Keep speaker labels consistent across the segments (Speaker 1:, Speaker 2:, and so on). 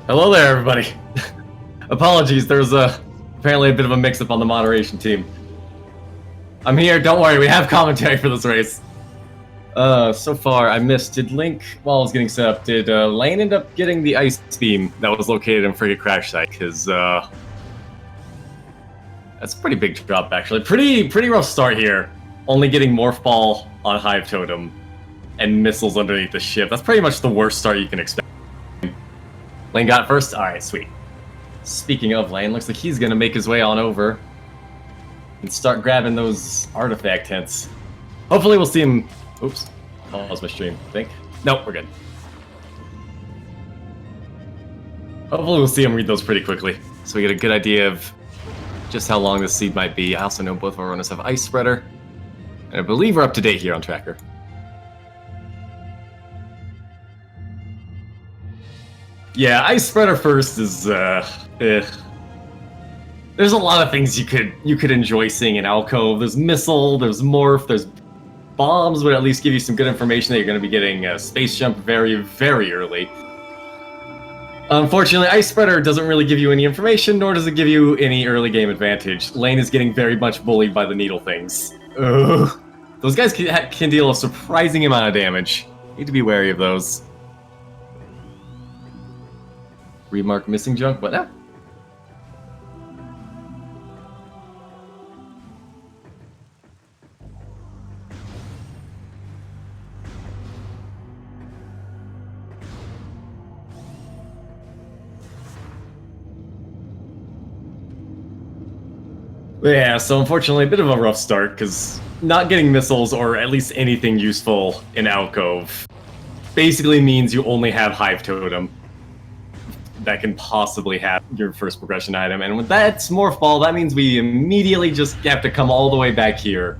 Speaker 1: Hello there, everybody. Apologies, there was apparently a bit of a mix-up on the moderation team. I'm here, don't worry, we have commentary for this race. So far I missed, did Link, while I was getting set up, did Lane end up getting the ice beam that was located in Frigate Crash Site? Because, that's a pretty big drop, actually. Pretty rough start here. Only getting Morph Ball on Hive Totem and missiles underneath the ship. That's pretty much the worst start you can expect. Lane got it first? Alright, sweet. Speaking of Lane, looks like he's gonna make his way on over and start grabbing those artifact hints. Hopefully we'll see him... Oops. Pause my stream, I think. Nope, we're good. Hopefully we'll see him read those pretty quickly, so we get a good idea of just how long this seed might be. I also know both of our runners have Ice Spreader, and I believe we're up to date here on Tracker. Yeah, Ice Spreader first is, There's a lot of things you could enjoy seeing in Alcove. There's Missile, there's Morph, there's Bombs would at least give you some good information that you're going to be getting Space Jump very, very early. Unfortunately, Ice Spreader doesn't really give you any information, nor does it give you any early game advantage. Lane is getting very much bullied by the needle things. Ugh. Those guys can deal a surprising amount of damage. Need to be wary of those. Remark missing junk, what now? Yeah, so unfortunately a bit of a rough start, because not getting missiles or at least anything useful in Alcove basically means you only have Hive Totem that can possibly have your first progression item, and with that's Morph Ball, that means we immediately just have to come all the way back here,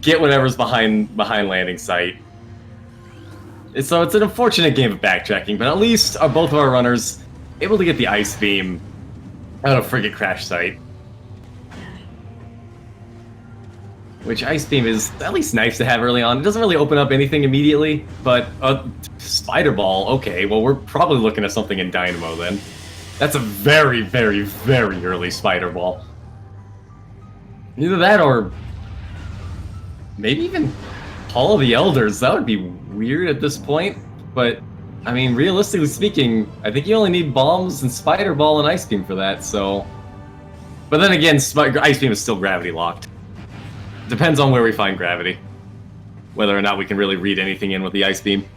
Speaker 1: get whatever's behind landing site. So it's an unfortunate game of backtracking, but at least are both of our runners able to get the Ice Beam out of Frigate Crash Site. Which Ice Beam is at least nice to have early on. It doesn't really open up anything immediately, but Spider Ball, okay, well we're probably looking at something in Dynamo then. That's a very, very, very early Spider Ball. Either that or maybe even Hall of the Elders. That would be weird at this point, but I mean, realistically speaking, I think you only need Bombs and Spider Ball and Ice Beam for that, so... But then again, Ice Beam is still gravity locked. Depends on where we find gravity. Whether or not we can really read anything in with the Ice Beam.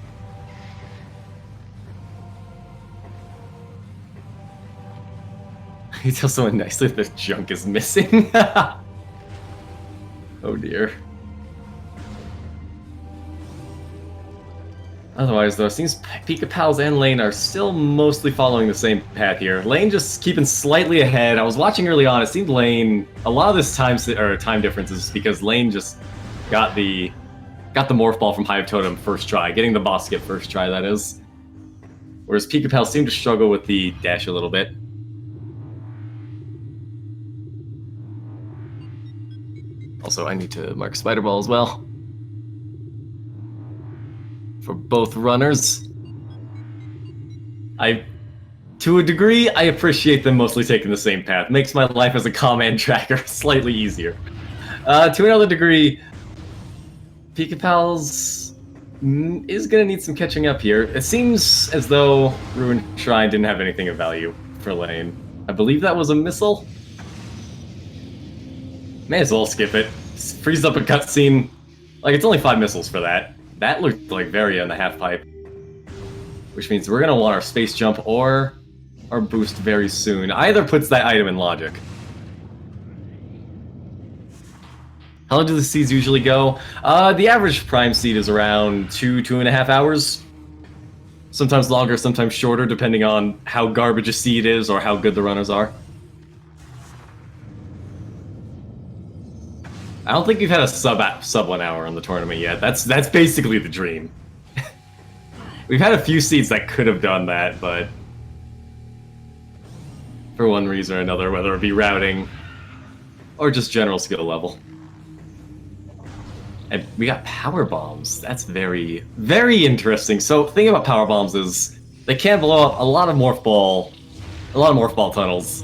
Speaker 1: He tells someone nicely that junk is missing. Oh dear. Otherwise, though, it seems Pikapals and Lane are still mostly following the same path here. Lane just keeping slightly ahead. I was watching early on, it seemed Lane, a lot of this time difference is because Lane just got the Morph Ball from Hive Totem first try, getting the boss skip first try, that is. Whereas Pikapals seemed to struggle with the dash a little bit. Also, I need to mark Spider Ball as well. For both runners. To a degree, I appreciate them mostly taking the same path. Makes my life as a command tracker slightly easier. To another degree, Pikapals is gonna need some catching up here. It seems as though Ruined Shrine didn't have anything of value for Lane. I believe that was a missile. May as well skip it. Freeze up a cutscene. Like, it's only 5 missiles for that. That looked like Varia in the half-pipe. Which means we're going to want our space jump or our boost very soon. Either puts that item in logic. How long do the seeds usually go? The average prime seed is around 2.5 hours. Sometimes longer, sometimes shorter, depending on how garbage a seed is or how good the runners are. I don't think we've had a sub 1 hour on the tournament yet. That's basically the dream. We've had a few seeds that could have done that, but for one reason or another, whether it be routing or just general skill level. And we got power bombs. That's very, very interesting. So, the thing about power bombs is They can blow up a lot of morph ball tunnels.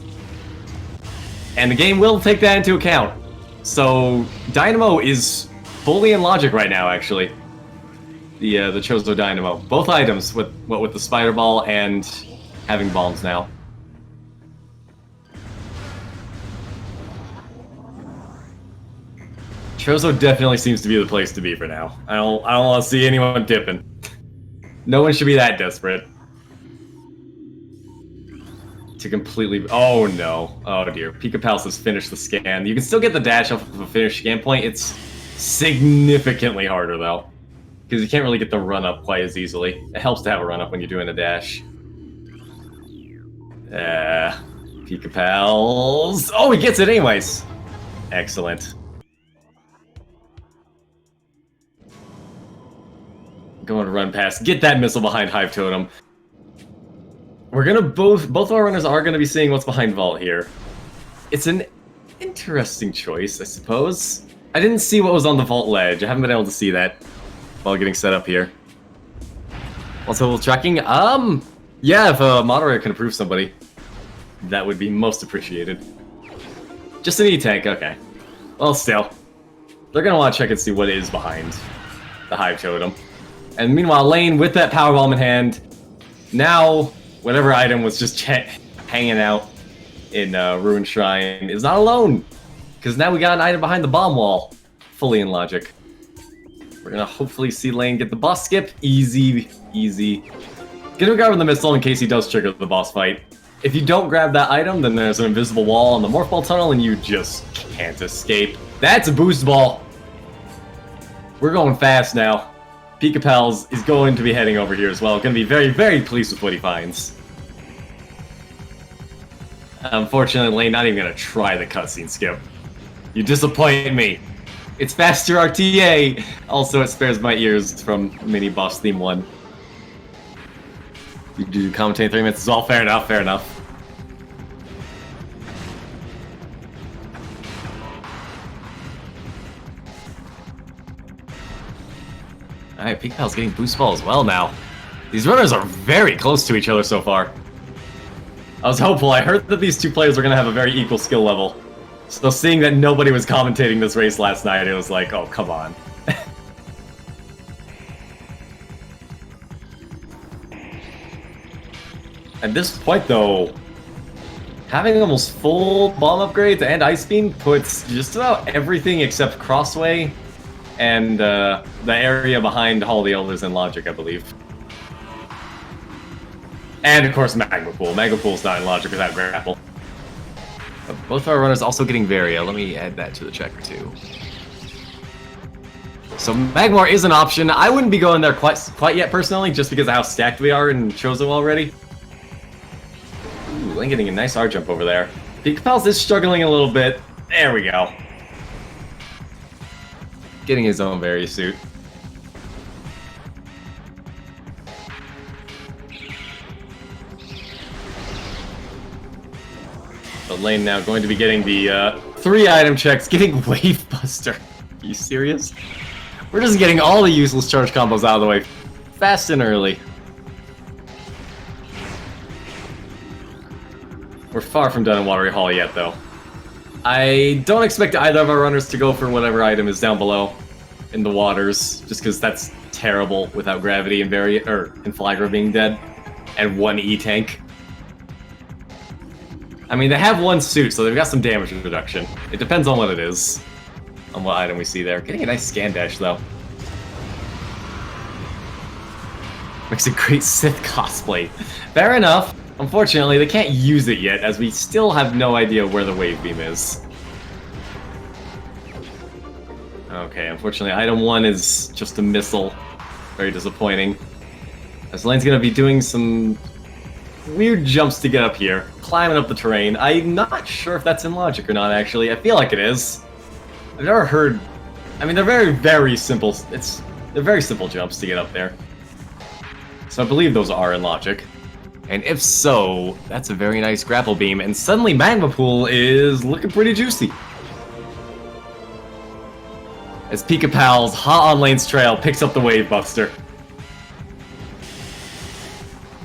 Speaker 1: And the game will take that into account. So Dynamo is fully in logic right now, actually. The Chozo Dynamo. Both items with the spider ball and having bombs now. Chozo definitely seems to be the place to be for now. I don't want to see anyone dipping. No one should be that desperate to completely. Oh no! Oh dear! Pikapals has finished the scan. You can still get the dash off of a finished scan point. It's significantly harder though, because you can't really get the run up quite as easily. It helps to have a run up when you're doing a dash. Pikapals. Oh, he gets it anyways. Excellent. Going to run past. Get that missile behind Hive Totem. We're gonna both of our runners are gonna be seeing what's behind Vault here. It's an interesting choice, I suppose. I didn't see what was on the Vault ledge. I haven't been able to see that while getting set up here. Also, tracking. Yeah, if a moderator can approve somebody, that would be most appreciated. Just an E-tank, okay. Well, still, they're gonna want to check and see what is behind the Hive Totem. And meanwhile, Lane, with that power bomb in hand, now whatever item was just hanging out in Ruined Shrine is not alone, because now we got an item behind the bomb wall, fully in logic. We're gonna hopefully see Lane get the boss skip. Easy, easy. Gonna grab the missile in case he does trigger the boss fight. If you don't grab that item, then there's an invisible wall on the Morph Ball tunnel, and you just can't escape. That's a boost ball. We're going fast now. Pikapals is going to be heading over here as well. Going to be very, very pleased with what he finds. Unfortunately, Lane not even going to try the cutscene skip. You disappoint me. It's faster RTA. Also, it spares my ears from mini boss theme 1. You do commentate 3 minutes as well. Fair enough, fair enough. Alright, Pikapal's getting boost ball as well now. These runners are very close to each other so far. I was hopeful. I heard that these two players were going to have a very equal skill level. So seeing that nobody was commentating this race last night, it was like, oh, come on. At this point, though, having almost full bomb upgrades and Ice Beam puts just about everything except Crossway and the area behind Hall of the Elders in logic, I believe. And, of course, Magma Pool. Magma Pool's not in logic without grapple. But both our runners also getting Varia. Let me add that to the checker, too. So Magmar is an option. I wouldn't be going there quite yet, personally, just because of how stacked we are in Chozo already. Ooh, Lane getting a nice R jump over there. Pikapals is struggling a little bit. There we go. Getting his own Varia suit. But Lane now going to be getting the 3 item checks, getting Wave Buster. Are you serious? We're just getting all the useless charge combos out of the way fast and early. We're far from done in Watery Hall yet, though. I don't expect either of our runners to go for whatever item is down below in the waters, just because that's terrible without Gravity and Flagra being dead, and 1 E-tank. I mean, they have 1 suit, so they've got some damage reduction. It depends on what it is, on what item we see there. Getting a nice scan dash, though. Makes a great Sith cosplay. Fair enough. Unfortunately, they can't use it yet, as we still have no idea where the wave beam is. Okay, unfortunately, item 1 is just a missile. Very disappointing. As Lane's gonna be doing some weird jumps to get up here, climbing up the terrain. I'm not sure if that's in logic or not, actually. I feel like it is. I've never heard... I mean, they're very, very simple. They're very simple jumps to get up there. So I believe those are in logic. And if so, that's a very nice grapple beam, and suddenly Magma Pool is looking pretty juicy. As Pikapals, hot on Lane's trail, picks up the Wave Buster.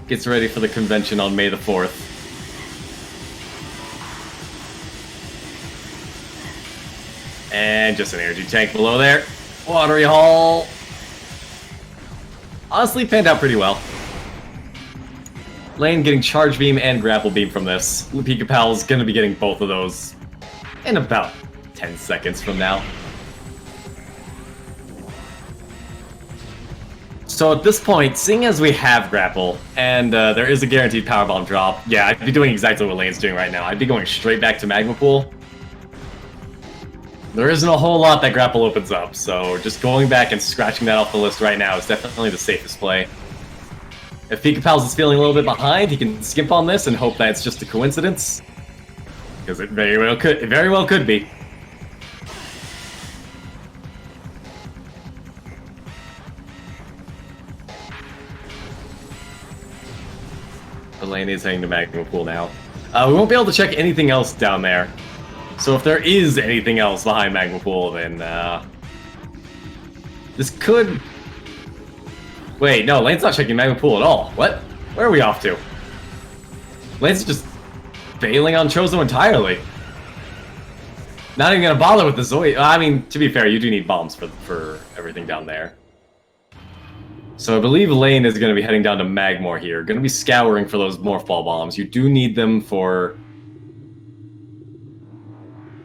Speaker 1: gets ready for the convention on May the 4th. And just an energy tank below there. Watery Hall. Honestly, panned out pretty well. Lane getting Charge Beam and Grapple Beam from this. Pikapals gonna be getting both of those in about 10 seconds from now. So at this point, seeing as we have Grapple, and there is a guaranteed Power Bomb drop, yeah, I'd be doing exactly what Lane's doing right now. I'd be going straight back to Magma Pool. There isn't a whole lot that Grapple opens up, so just going back and scratching that off the list right now is definitely the safest play. If Pikapals is feeling a little bit behind, he can skimp on this and hope that it's just a coincidence. Because it very well could be. The lane is heading to Magma Pool now. We won't be able to check anything else down there. So if there is anything else behind Magma Pool, then this could... Wait, no, Lane's not checking Magma Pool at all. What? Where are we off to? Lane's just bailing on Chozo entirely. Not even gonna bother with the Zoe. I mean, to be fair, you do need bombs for everything down there. So I believe Lane is going to be heading down to Magmor here. Going to be scouring for those Morph Ball bombs. You do need them for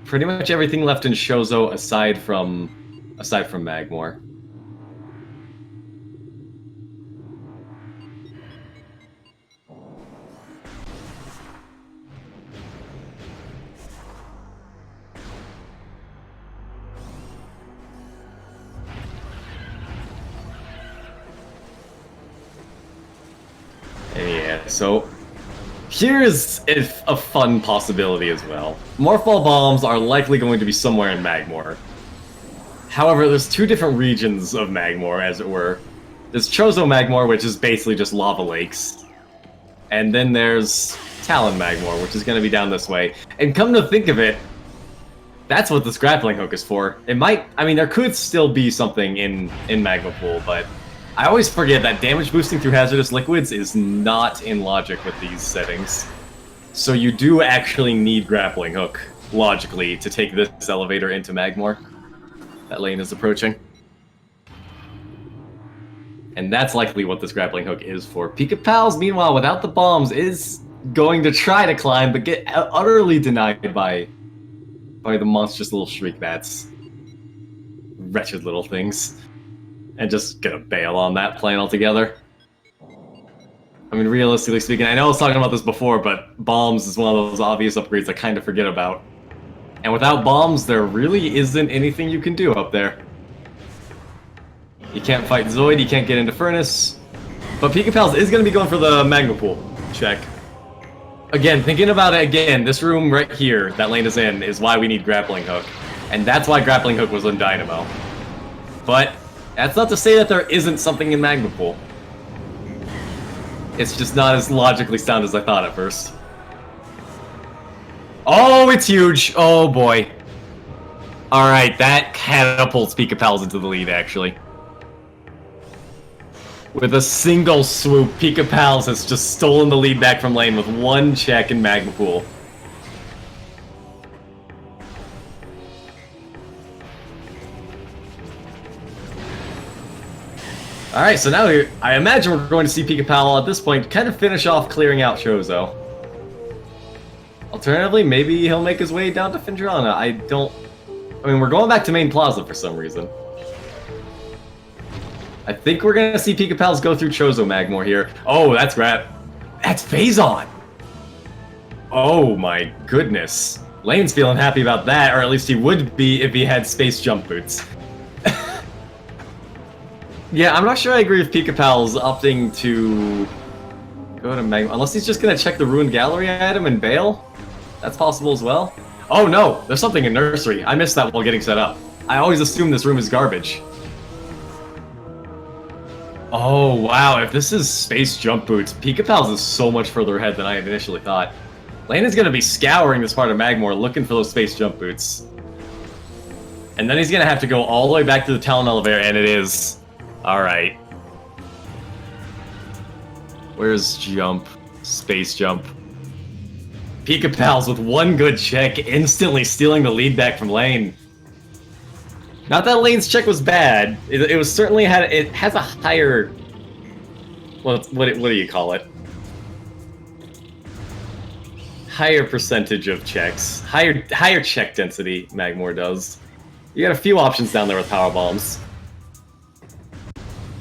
Speaker 1: pretty much everything left in Chozo aside from Magmor. Yeah, so here is a fun possibility as well. Morph Ball bombs are likely going to be somewhere in Magmor. However, there's two different regions of Magmor, as it were. There's Chozo Magmor, which is basically just lava lakes. And then there's Talon Magmor, which is going to be down this way. And come to think of it, that's what this grappling hook is for. It might, I mean, there could still be something in Magma Pool, but I always forget that damage boosting through hazardous liquids is not in logic with these settings. So you do actually need grappling hook, logically, to take this elevator into Magmor. That lane is approaching. And that's likely what this grappling hook is for. Pikapals, meanwhile, without the bombs, is going to try to climb, but get utterly denied by the monstrous little shriek bats. Wretched little things. And just gonna bail on that plane altogether. I mean, realistically speaking, I know I was talking about this before, but bombs is one of those obvious upgrades I kind of forget about. And without bombs, there really isn't anything you can do up there. You can't fight Zoid, you can't get into Furnace. But Pikapals is going to be going for the Magma Pool check. Again, thinking about it again, this room right here that Lane is in is why we need Grappling Hook. And that's why Grappling Hook was on Dynamo. But that's not to say that there isn't something in Magma Pool. It's just not as logically sound as I thought at first. Oh, it's huge! Oh boy. Alright, that catapults Pikapals into the lead, actually. With a single swoop, Pikapals has just stolen the lead back from Lane with one check in Magma Pool. Alright, so now I imagine we're going to see Pikapal at this point kind of finish off clearing out Chozo. Alternatively, maybe he'll make his way down to Findrana. I mean, we're going back to Main Plaza for some reason. I think we're gonna see Pikapals go through Chozo Magmor here. Oh, that's Phazon! Oh my goodness. Lane's feeling happy about that, or at least he would be if he had Space Jump Boots. Yeah, I'm not sure I agree with Pikapals opting to go to Magmor, unless he's just gonna check the Ruined Gallery item and bail. That's possible as well. Oh no, there's something in Nursery. I missed that while getting set up. I always assume this room is garbage. Oh wow, if this is Space Jump Boots, Pikapals is so much further ahead than I had initially thought. Lane is going to be scouring this part of Magmor looking for those Space Jump Boots. And then he's going to have to go all the way back to the Talon Elevator, and it is. Alright. Where's jump? Space jump. Pikapals with one good check, instantly stealing the lead back from Lane. Not that Lane's check was bad. It was certainly it has a higher. What do you call it? Higher percentage of checks. Higher check density. Magmore does. You got a few options down there with power bombs.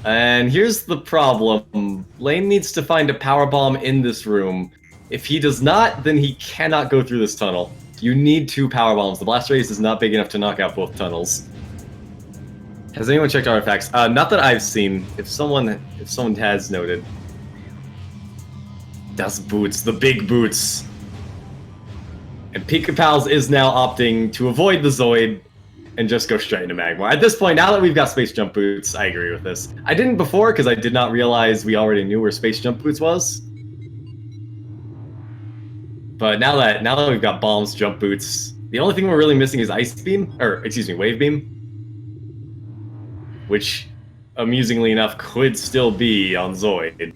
Speaker 1: And here's the problem. Lane needs to find a power bomb in this room. If he does not, then he cannot go through this tunnel. You need 2 power bombs. The blast radius is not big enough to knock out both tunnels. Has anyone checked artifacts? Not that I've seen. If someone has noted. Das Boots, the big boots. And Pikapals is now opting to avoid the Zoid and just go straight into Magmore. At this point, now that we've got Space Jump Boots, I agree with this. I didn't before because I did not realize we already knew where Space Jump Boots was. But now that we've got Bombs, Jump Boots, the only thing we're really missing is Ice Beam, or excuse me, Wave Beam. Which, amusingly enough, could still be on Zoid.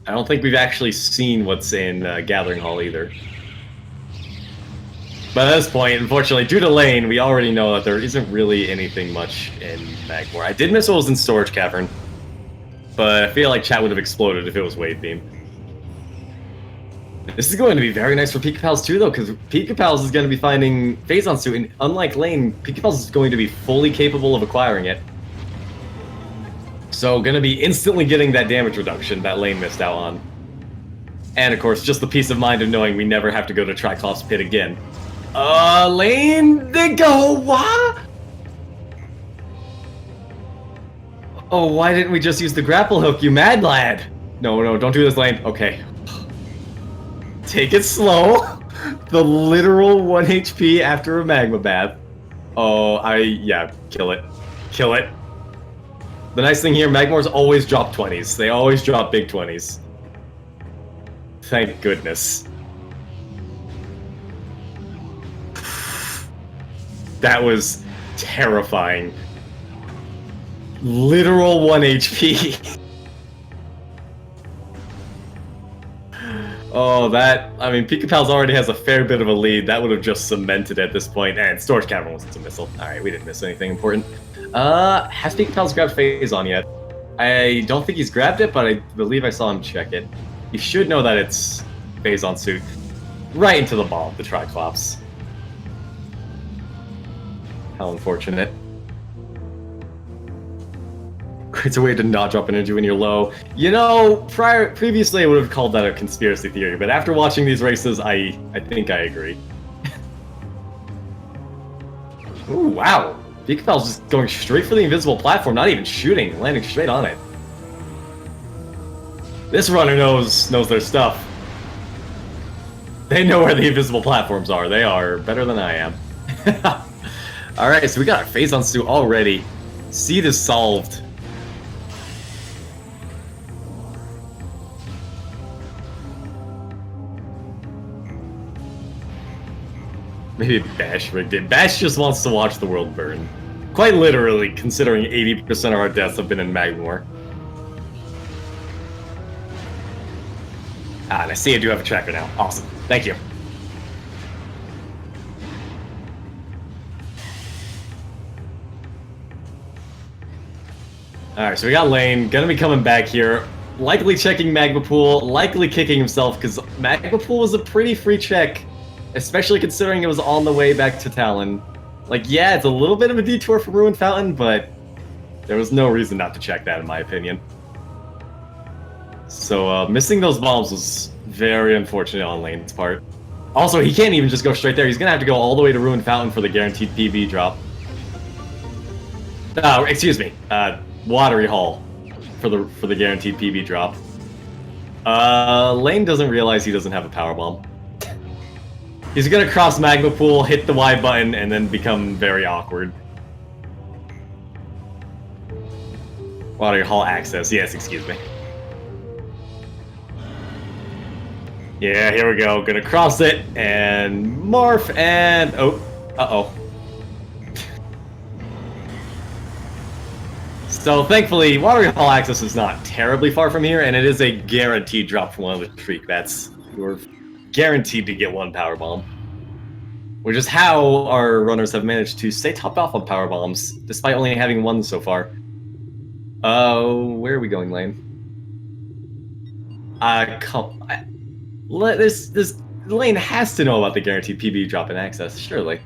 Speaker 1: I don't think we've actually seen what's in Gathering Hall either. But at this point, unfortunately, due to Lane, we already know that there isn't really anything much in Magmore. I did miss what was in Storage Cavern, but I feel like chat would have exploded if it was Wave Beam. This is going to be very nice for Pikapals too, though, because Pikapals is going to be finding Phazon Suit, and unlike Lane, Pikapals is going to be fully capable of acquiring it. So, going to be instantly getting that damage reduction that Lane missed out on. And, of course, just the peace of mind of knowing we never have to go to Triclops Pit again. Lane, they go, what? Oh, why didn't we just use the grapple hook, you mad lad? No, don't do this, Lane. Okay. Take it slow. The literal 1 HP after a magma bath. Oh, yeah, kill it. Kill it. The nice thing here, Magmores always drop 20s. They always drop big 20s. Thank goodness. That was terrifying. Literal 1 HP. Oh, I mean, Pikapals already has a fair bit of a lead. That would have just cemented at this point. And Storage Cavern wasn't a missile. Alright, we didn't miss anything important. Has Pikapals grabbed Phazon yet? I don't think he's grabbed it, but I believe I saw him check it. You should know that it's Phazon Suit. Right into the ball of the Triclops. How unfortunate. It's a way to not drop energy when you're low. You know, previously I would have called that a conspiracy theory, but after watching these races, I think I agree. Ooh, wow. Pikapals just going straight for the invisible platform, not even shooting, landing straight on it. This runner knows their stuff. They know where the invisible platforms are. They are better than I am. Alright, so we got our Phazon Suit already. Seed is solved. Maybe Bash rigged it. Bash just wants to watch the world burn. Quite literally, considering 80% of our deaths have been in Magmore. Ah, and I see I do have a tracker now. Awesome. Thank you. Alright, so we got Lane. Gonna be coming back here. Likely checking Magma Pool. Likely kicking himself, because Magma Pool was a pretty free check. Especially considering it was on the way back to Talon. Like, yeah, it's a little bit of a detour from Ruined Fountain, but there was no reason not to check that, in my opinion. So, missing those bombs was very unfortunate on Lane's part. Also, he can't even just go straight there. He's gonna have to go all the way to Ruined Fountain for the guaranteed PB drop. Excuse me. Watery Hall for the guaranteed PB drop. Lane doesn't realize he doesn't have a power bomb. He's gonna cross Magma Pool, hit the Y button, and then become very awkward. Watery Hall access, yes, excuse me. Yeah, here we go. Gonna cross it, and morph, and... oh, uh-oh. So thankfully, Watery Hall access is not terribly far from here, and it is a guaranteed drop from one of the Shriek Bats. You're guaranteed to get one Power Bomb. Which is how our runners have managed to stay top off on Power Bombs, despite only having one so far. Where are we going, Lane? This Lane has to know about the guaranteed PB drop in access, surely.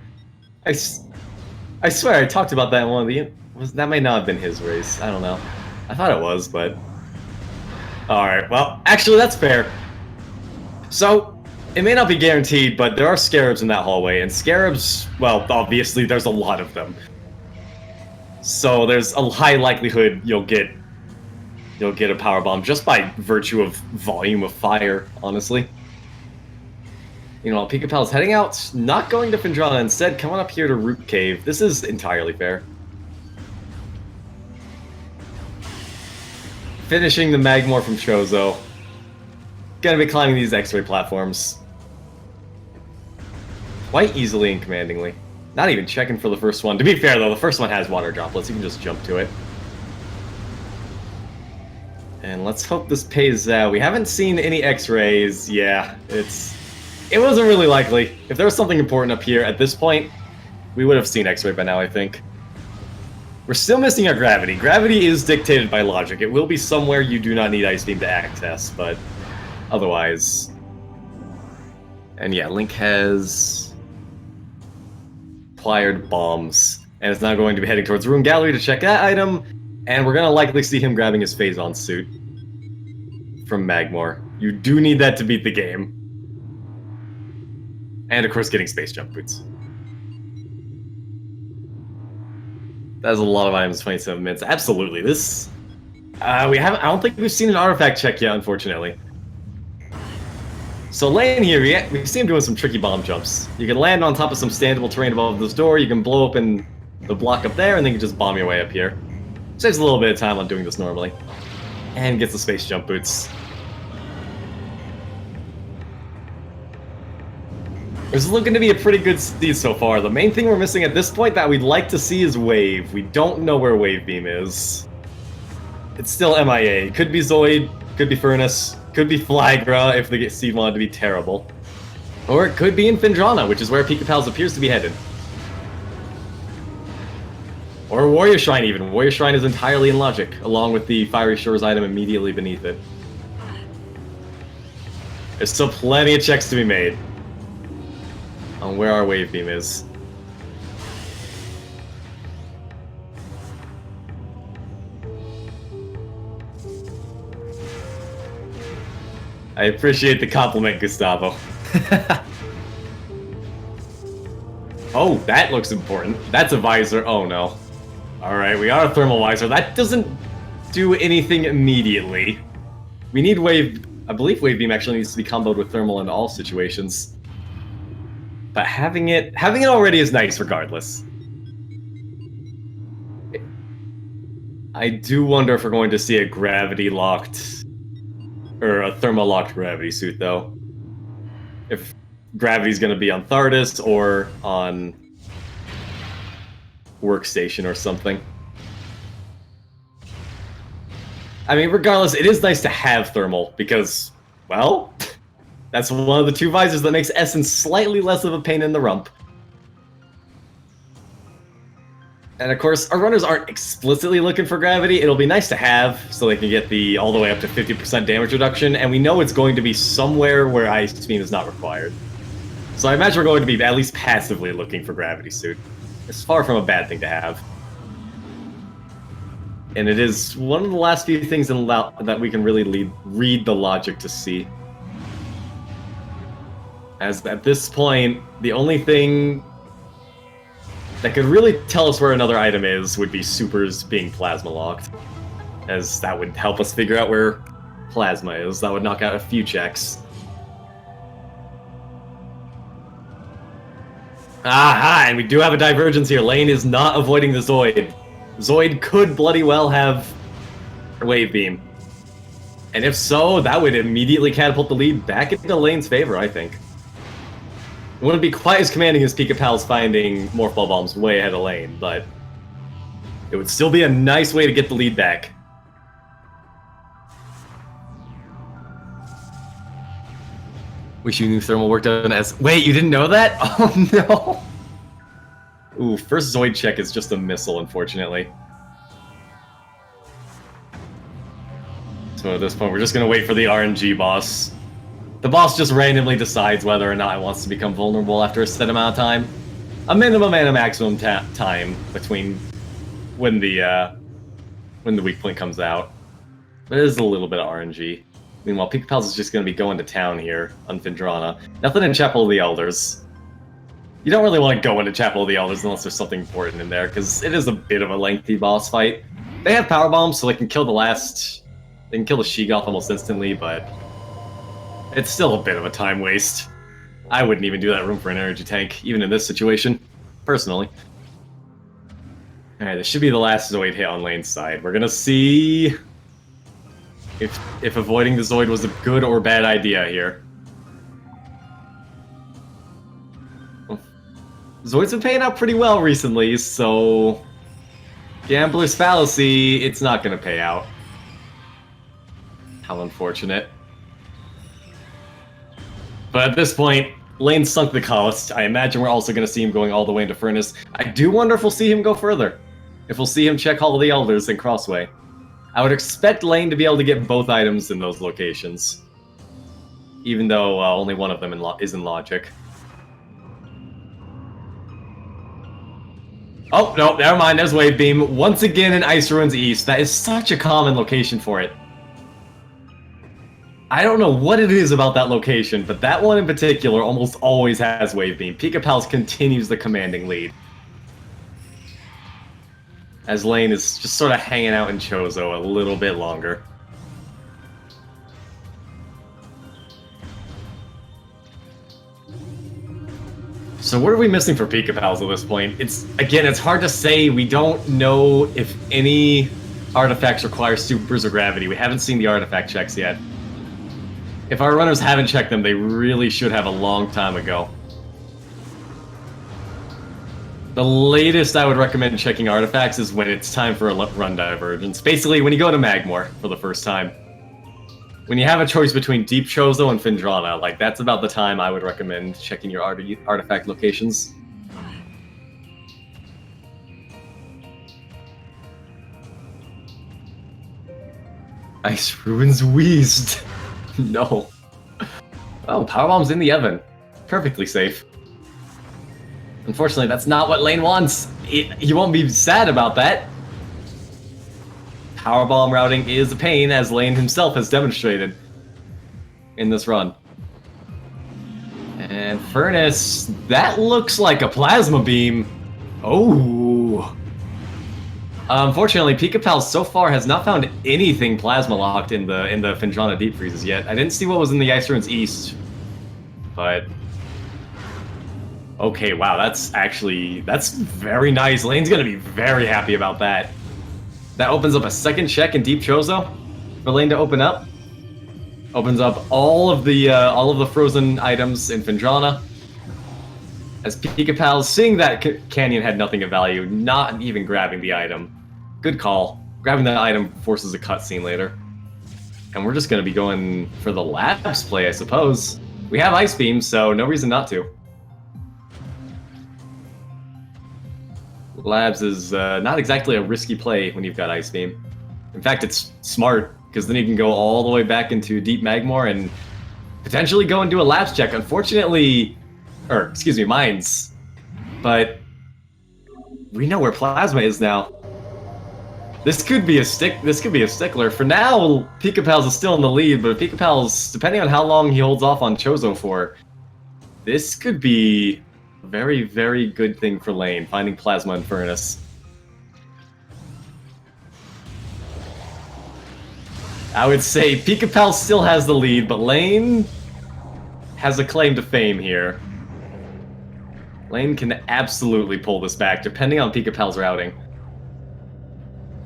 Speaker 1: I swear I talked about that in one of the... that may not have been his race, I don't know. I thought it was, but... Alright, well, actually that's fair. So, it may not be guaranteed, but there are scarabs in that hallway, and scarabs, well, obviously there's a lot of them. So there's a high likelihood you'll get a power bomb just by virtue of volume of fire, honestly. You know, Pikapals heading out, not going to Phendrana, instead coming up here to Root Cave. This is entirely fair. Finishing the Magmor from Chozo. Gonna be climbing these X-ray platforms. Quite easily and commandingly. Not even checking for the first one. To be fair though, the first one has water droplets, you can just jump to it. And let's hope this pays out. We haven't seen any X-rays. Yeah, it wasn't really likely. If there was something important up here at this point, we would have seen X-ray by now, I think. We're still missing our gravity. Gravity is dictated by logic. It will be somewhere you do not need Ice Beam to access, but otherwise... And yeah, Link has acquired bombs, and is now going to be heading towards Rune Gallery to check that item, and we're going to likely see him grabbing his Phazon suit from Magmor. You do need that to beat the game. And of course getting Space Jump Boots. That's a lot of items, 27 minutes. Absolutely, this... I don't think we've seen an artifact check yet, unfortunately. So Lane here, we see him doing some tricky bomb jumps. You can land on top of some standable terrain above this door, you can blow open the block up there, and then you can just bomb your way up here. Saves a little bit of time on doing this normally. And gets the Space Jump Boots. This is looking to be a pretty good seed so far. The main thing we're missing at this point that we'd like to see is Wave. We don't know where Wave Beam is. It's still MIA. Could be Zoid, could be Furnace, could be Flagra if the seed wanted to be terrible. Or it could be in Phendrana, which is where Pikapals appears to be headed. Or Warrior Shrine even. Warrior Shrine is entirely in logic, along with the Fiery Shores item immediately beneath it. There's still plenty of checks to be made on where our Wave Beam is. I appreciate the compliment, Gustavo. Oh, that looks important. That's a visor. Oh no. Alright, we are a thermal visor. That doesn't do anything immediately. We need Wave... I believe Wave Beam actually needs to be comboed with thermal in all situations. But having it already is nice regardless. I do wonder if we're going to see a gravity-locked... or a thermal-locked gravity suit, though. If gravity's going to be on Thardus or on Workstation or something. I mean, regardless, it is nice to have thermal because, well, that's one of the two visors that makes Essence slightly less of a pain in the rump. And of course, our runners aren't explicitly looking for gravity. It'll be nice to have, so they can get the all the way up to 50% damage reduction, and we know it's going to be somewhere where Ice Beam is not required. So I imagine we're going to be at least passively looking for Gravity Suit. It's far from a bad thing to have. And it is one of the last few things that we can really read the logic to see. As at this point, the only thing that could really tell us where another item is would be Supers being plasma locked. As that would help us figure out where plasma is. That would knock out a few checks. Aha, and we do have a divergence here. Lane is not avoiding the Zoid. Zoid could bloody well have Wave Beam. And if so, that would immediately catapult the lead back into Lane's favor, I think. It wouldn't be quite as commanding as Pikapals finding Morph Ball Bombs way ahead of Lane, but It would still be a nice way to get the lead back. Wish you knew thermal worked on as... Wait, you didn't know that? Oh no! Ooh, first Zoid check is just a missile, unfortunately. So at this point, we're just gonna wait for the RNG boss. The boss just randomly decides whether or not it wants to become vulnerable after a set amount of time. A minimum and a maximum time between when the weak point comes out. But it is a little bit of RNG. Meanwhile, Pikapals is just gonna be going to town here on Phendrana. Nothing in Chapel of the Elders. You don't really want to go into Chapel of the Elders unless there's something important in there, because it is a bit of a lengthy boss fight. They have power bombs, so they can kill the last... They can kill the Sheegoth almost instantly, but... It's still a bit of a time waste. I wouldn't even do that room for an energy tank, even in this situation, personally. Alright, this should be the last Zoid hit on Lane's side. We're gonna see... If avoiding the Zoid was a good or bad idea here. Zoid's been paying out pretty well recently, so... Gambler's Fallacy, it's not gonna pay out. How unfortunate. But at this point, Lane sunk the cost. I imagine we're also gonna see him going all the way into Furnace. I do wonder if we'll see him go further. If we'll see him check Hall of the Elders and Crossway. I would expect Lane to be able to get both items in those locations. Even though only one of them is in Logic. Oh, no, never mind, there's Wave Beam. Once again in Ice Ruins East. That is such a common location for it. I don't know what it is about that location, but that one in particular almost always has Wave Beam. Pikapals continues the commanding lead. As Lane is just sort of hanging out in Chozo a little bit longer. So what are we missing for Pikapals at this point? It's hard to say. We don't know if any artifacts require supers or gravity. We haven't seen the artifact checks yet. If our runners haven't checked them, they really should have a long time ago. The latest I would recommend checking artifacts is when it's time for a run divergence. Basically, when you go to Magmor for the first time. When you have a choice between Deep Chozo and Phendrana, like, that's about the time I would recommend checking your artifact locations. Ice Ruins Wheezed. No. Oh, Powerbomb's in the oven. Perfectly safe. Unfortunately, that's not what Lane wants. He won't be sad about that. Powerbomb routing is a pain, as Lane himself has demonstrated in this run. And Furnace, that looks like a Plasma Beam. Oh. Unfortunately, Pikapals so far has not found anything plasma locked in the Phendrana Deep Freezes yet. I didn't see what was in the Ice Ruins East, but okay, wow, that's very nice. Lane's gonna be very happy about that. That opens up a second check in Deep Chozo for Lane to open up. Opens up all of the frozen items in Phendrana. As Pikapals, seeing that Canyon had nothing of value, not even grabbing the item. Good call. Grabbing the item forces a cutscene later. And we're just going to be going for the Labs play, I suppose. We have Ice Beam, so no reason not to. Labs is not exactly a risky play when you've got Ice Beam. In fact, it's smart, because then you can go all the way back into Deep Magmor and potentially go and do a Labs check. Unfortunately, or excuse me, Mines. But we know where Plasma is now. This could be a stickler. For now, Pikapals is still in the lead, but Pikapals, depending on how long he holds off on Chozo for, this could be a very, very good thing for Lane, finding Plasma and Furnace. I would say Pikapals still has the lead, but Lane has a claim to fame here. Lane can absolutely pull this back, depending on Pikapals' routing.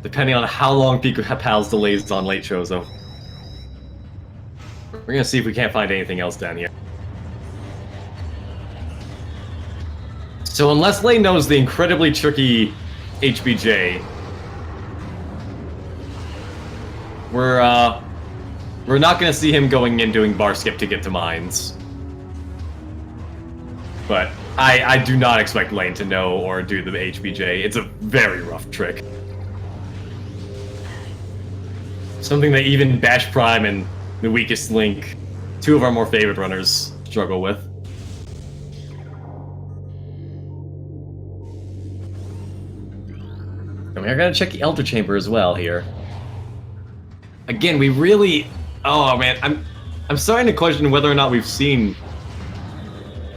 Speaker 1: Depending on how long Pikapals delays on late Chozo. We're gonna see if we can't find anything else down here. So unless Lane knows the incredibly tricky HBJ, We're not gonna see him going in doing bar skip to get to mines. But I do not expect Lane to know or do the HBJ. It's a very rough trick. Something that even Bash Prime and the Weakest Link, two of our more favorite runners, struggle with. And we're gonna check the Elder Chamber as well here. Again, we really... Oh man, I'm starting to question whether or not we've seen...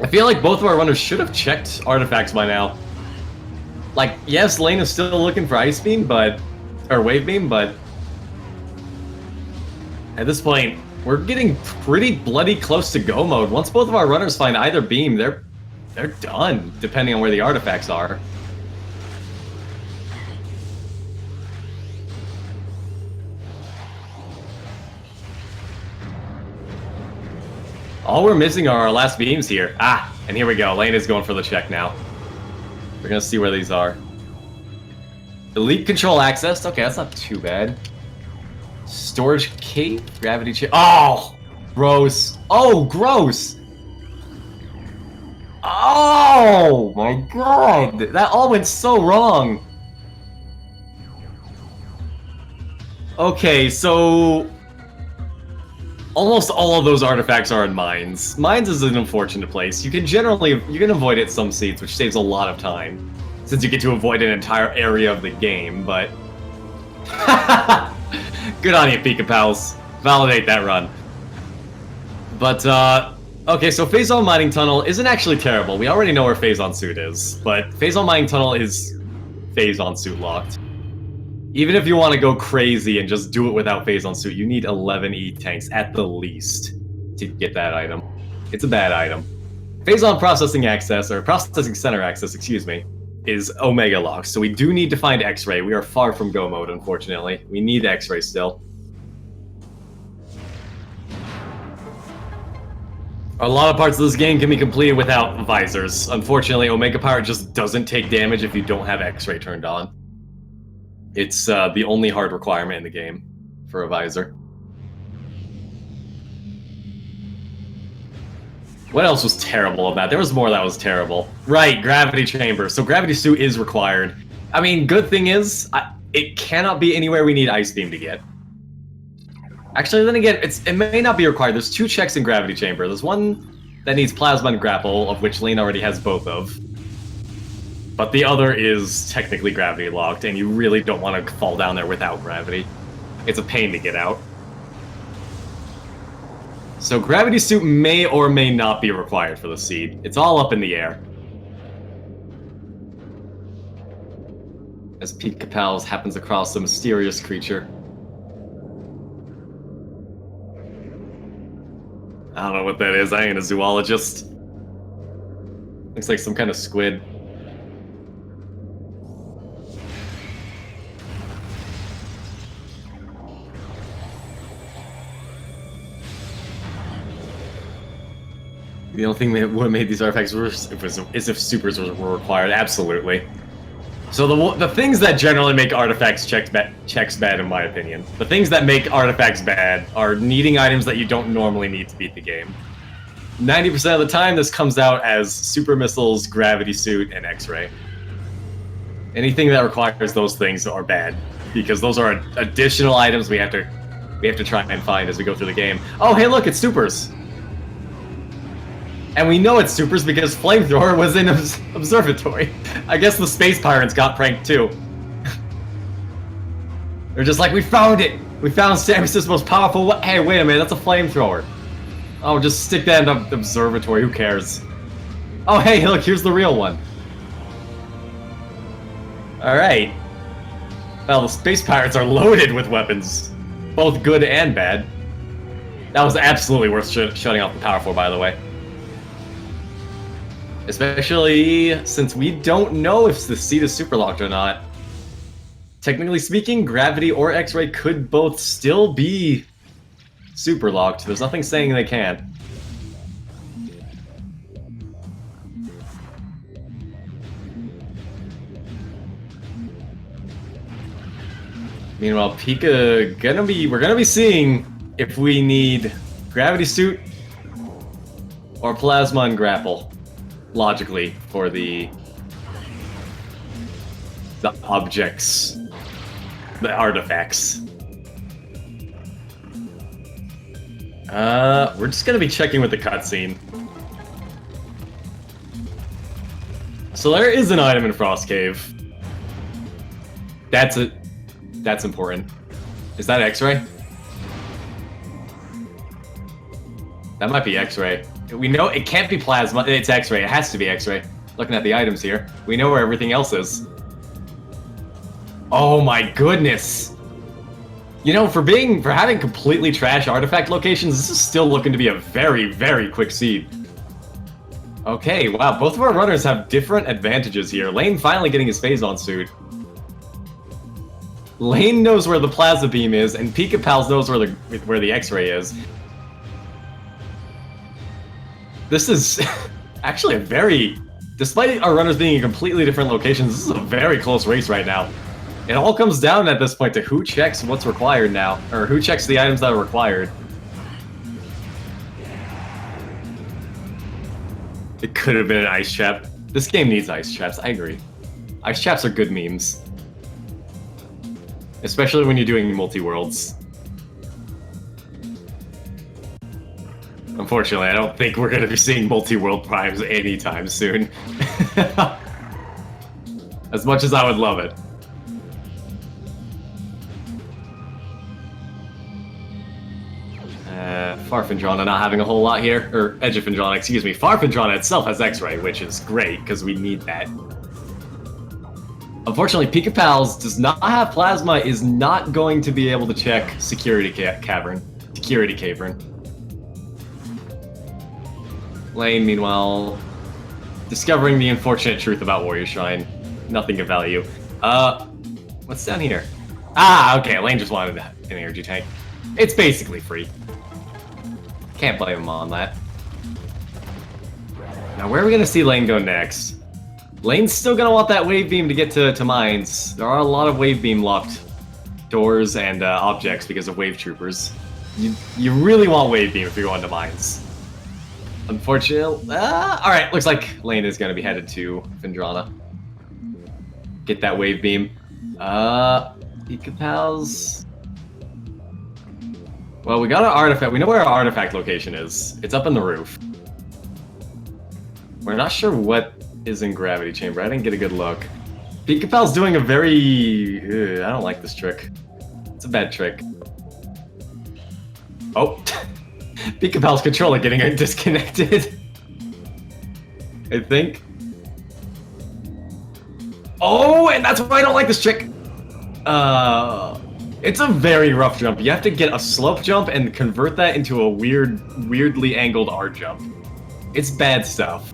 Speaker 1: I feel like both of our runners should have checked artifacts by now. Like, yes, Lane is still looking for Ice Beam, but... Or Wave Beam, but... At this point, we're getting pretty bloody close to go mode. Once both of our runners find either beam, they're done, depending on where the artifacts are. All we're missing are our last beams here. Ah, and here we go. Lane is going for the check now. We're gonna see where these are. Elite control access. Okay, that's not too bad. Storage cave, gravity chip. Oh, gross. Oh, gross. Oh my god, that all went so wrong. Okay, so almost all of those artifacts are in mines. Mines is an unfortunate place. You can avoid it some seats, which saves a lot of time, since you get to avoid an entire area of the game. But good on you, Pikapals. Validate that run. But okay, so Phazon Mining Tunnel isn't actually terrible. We already know where Phazon Suit is, but Phazon Mining Tunnel is Phazon Suit locked. Even if you want to go crazy and just do it without Phazon Suit, you need 11 E-Tanks at the least to get that item. It's a bad item. Phazon Processing Access, or Processing Center Access, excuse me, is Omega locked, so we do need to find X-Ray. We are far from go mode, unfortunately. We need X-Ray still. A lot of parts of this game can be completed without visors. Unfortunately, Omega Power just doesn't take damage if you don't have X-Ray turned on. It's the only hard requirement in the game for a visor. What else was terrible about that? There was more that was terrible. Right, gravity chamber. So gravity suit is required. I mean, good thing is, it cannot be anywhere we need Ice Beam to get. Actually, then again, it may not be required. There's two checks in gravity chamber. There's one that needs Plasma and Grapple, of which Lane already has both of. But the other is technically gravity locked, and you really don't want to fall down there without gravity. It's a pain to get out. So gravity suit may or may not be required for the seed. It's all up in the air. As Pikapals happens across a mysterious creature. I don't know what that is. I ain't a zoologist. Looks like some kind of squid. The only thing that would have made these artifacts worse is if supers were required. Absolutely. So the things that generally make artifacts checks bad, in my opinion, the things that make artifacts bad are needing items that you don't normally need to beat the game. 90% of the time, this comes out as super missiles, gravity suit, and X-ray. Anything that requires those things are bad, because those are additional items we have to try and find as we go through the game. Oh, hey, look, it's supers. And we know it's supers because Flamethrower was in Observatory. I guess the Space Pirates got pranked too. They're just like, we found it! We found Samus's most powerful Hey, wait a minute, that's a Flamethrower. Oh, just stick that in the Observatory, who cares? Oh, hey, look, here's the real one. Alright. Well, the Space Pirates are loaded with weapons. Both good and bad. That was absolutely worth shutting off the power for, by the way. Especially since we don't know if the seat is super locked or not. Technically speaking, gravity or X-ray could both still be super locked. There's nothing saying they can't. Meanwhile, Pika we're gonna be seeing if we need gravity suit or plasma and grapple, logically, for the objects, the artifacts. We're just gonna be checking with the cutscene. So there is an item in Frost Cave. That's important. Is that X-ray? That might be X-ray. We know it can't be plasma. It's X-ray. It has to be X-ray. Looking at the items here, we know where everything else is. Oh my goodness! You know, for having completely trash artifact locations, this is still looking to be a very, very quick seed. Okay, wow, both of our runners have different advantages here. Lane finally getting his phase-on suit. Lane knows where the plasma beam is, and Pikapals knows where the X-ray is. This is actually a very... Despite our runners being in completely different locations, this is a very close race right now. It all comes down at this point to who checks what's required now, or who checks the items that are required. It could have been an ice trap. This game needs ice traps, I agree. Ice traps are good memes. Especially when you're doing multi-worlds. Unfortunately, I don't think we're going to be seeing multi-world primes anytime soon. As much as I would love it. Farfandrana not having a whole lot here. Or Edge of Fandrana, excuse me. Farfandrana itself has X-ray, which is great, because we need that. Unfortunately, Pikapals does not have plasma, is not going to be able to check security cavern. Security cavern. Lane, meanwhile, discovering the unfortunate truth about Warrior Shrine. Nothing of value. What's down here? Ah, okay, Lane just wanted an energy tank. It's basically free. Can't blame him on that. Now, where are we going to see Lane go next? Lane's still going to want that wave beam to get to mines. There are a lot of wave beam locked doors and objects because of wave troopers. You really want wave beam if you're going to mines. Unfortunately, alright, looks like Lane is going to be headed to Fandrana. Get that wave beam. Pikapals. Well, we got an artifact. We know where our artifact location is. It's up on the roof. We're not sure what is in Gravity Chamber. I didn't get a good look. Pikapal's doing a very... I don't like this trick. It's a bad trick. Oh. Pikapal's controller getting disconnected. I think. Oh, and that's why I don't like this trick. It's a very rough jump. You have to get a slope jump and convert that into a weirdly angled R jump. It's bad stuff.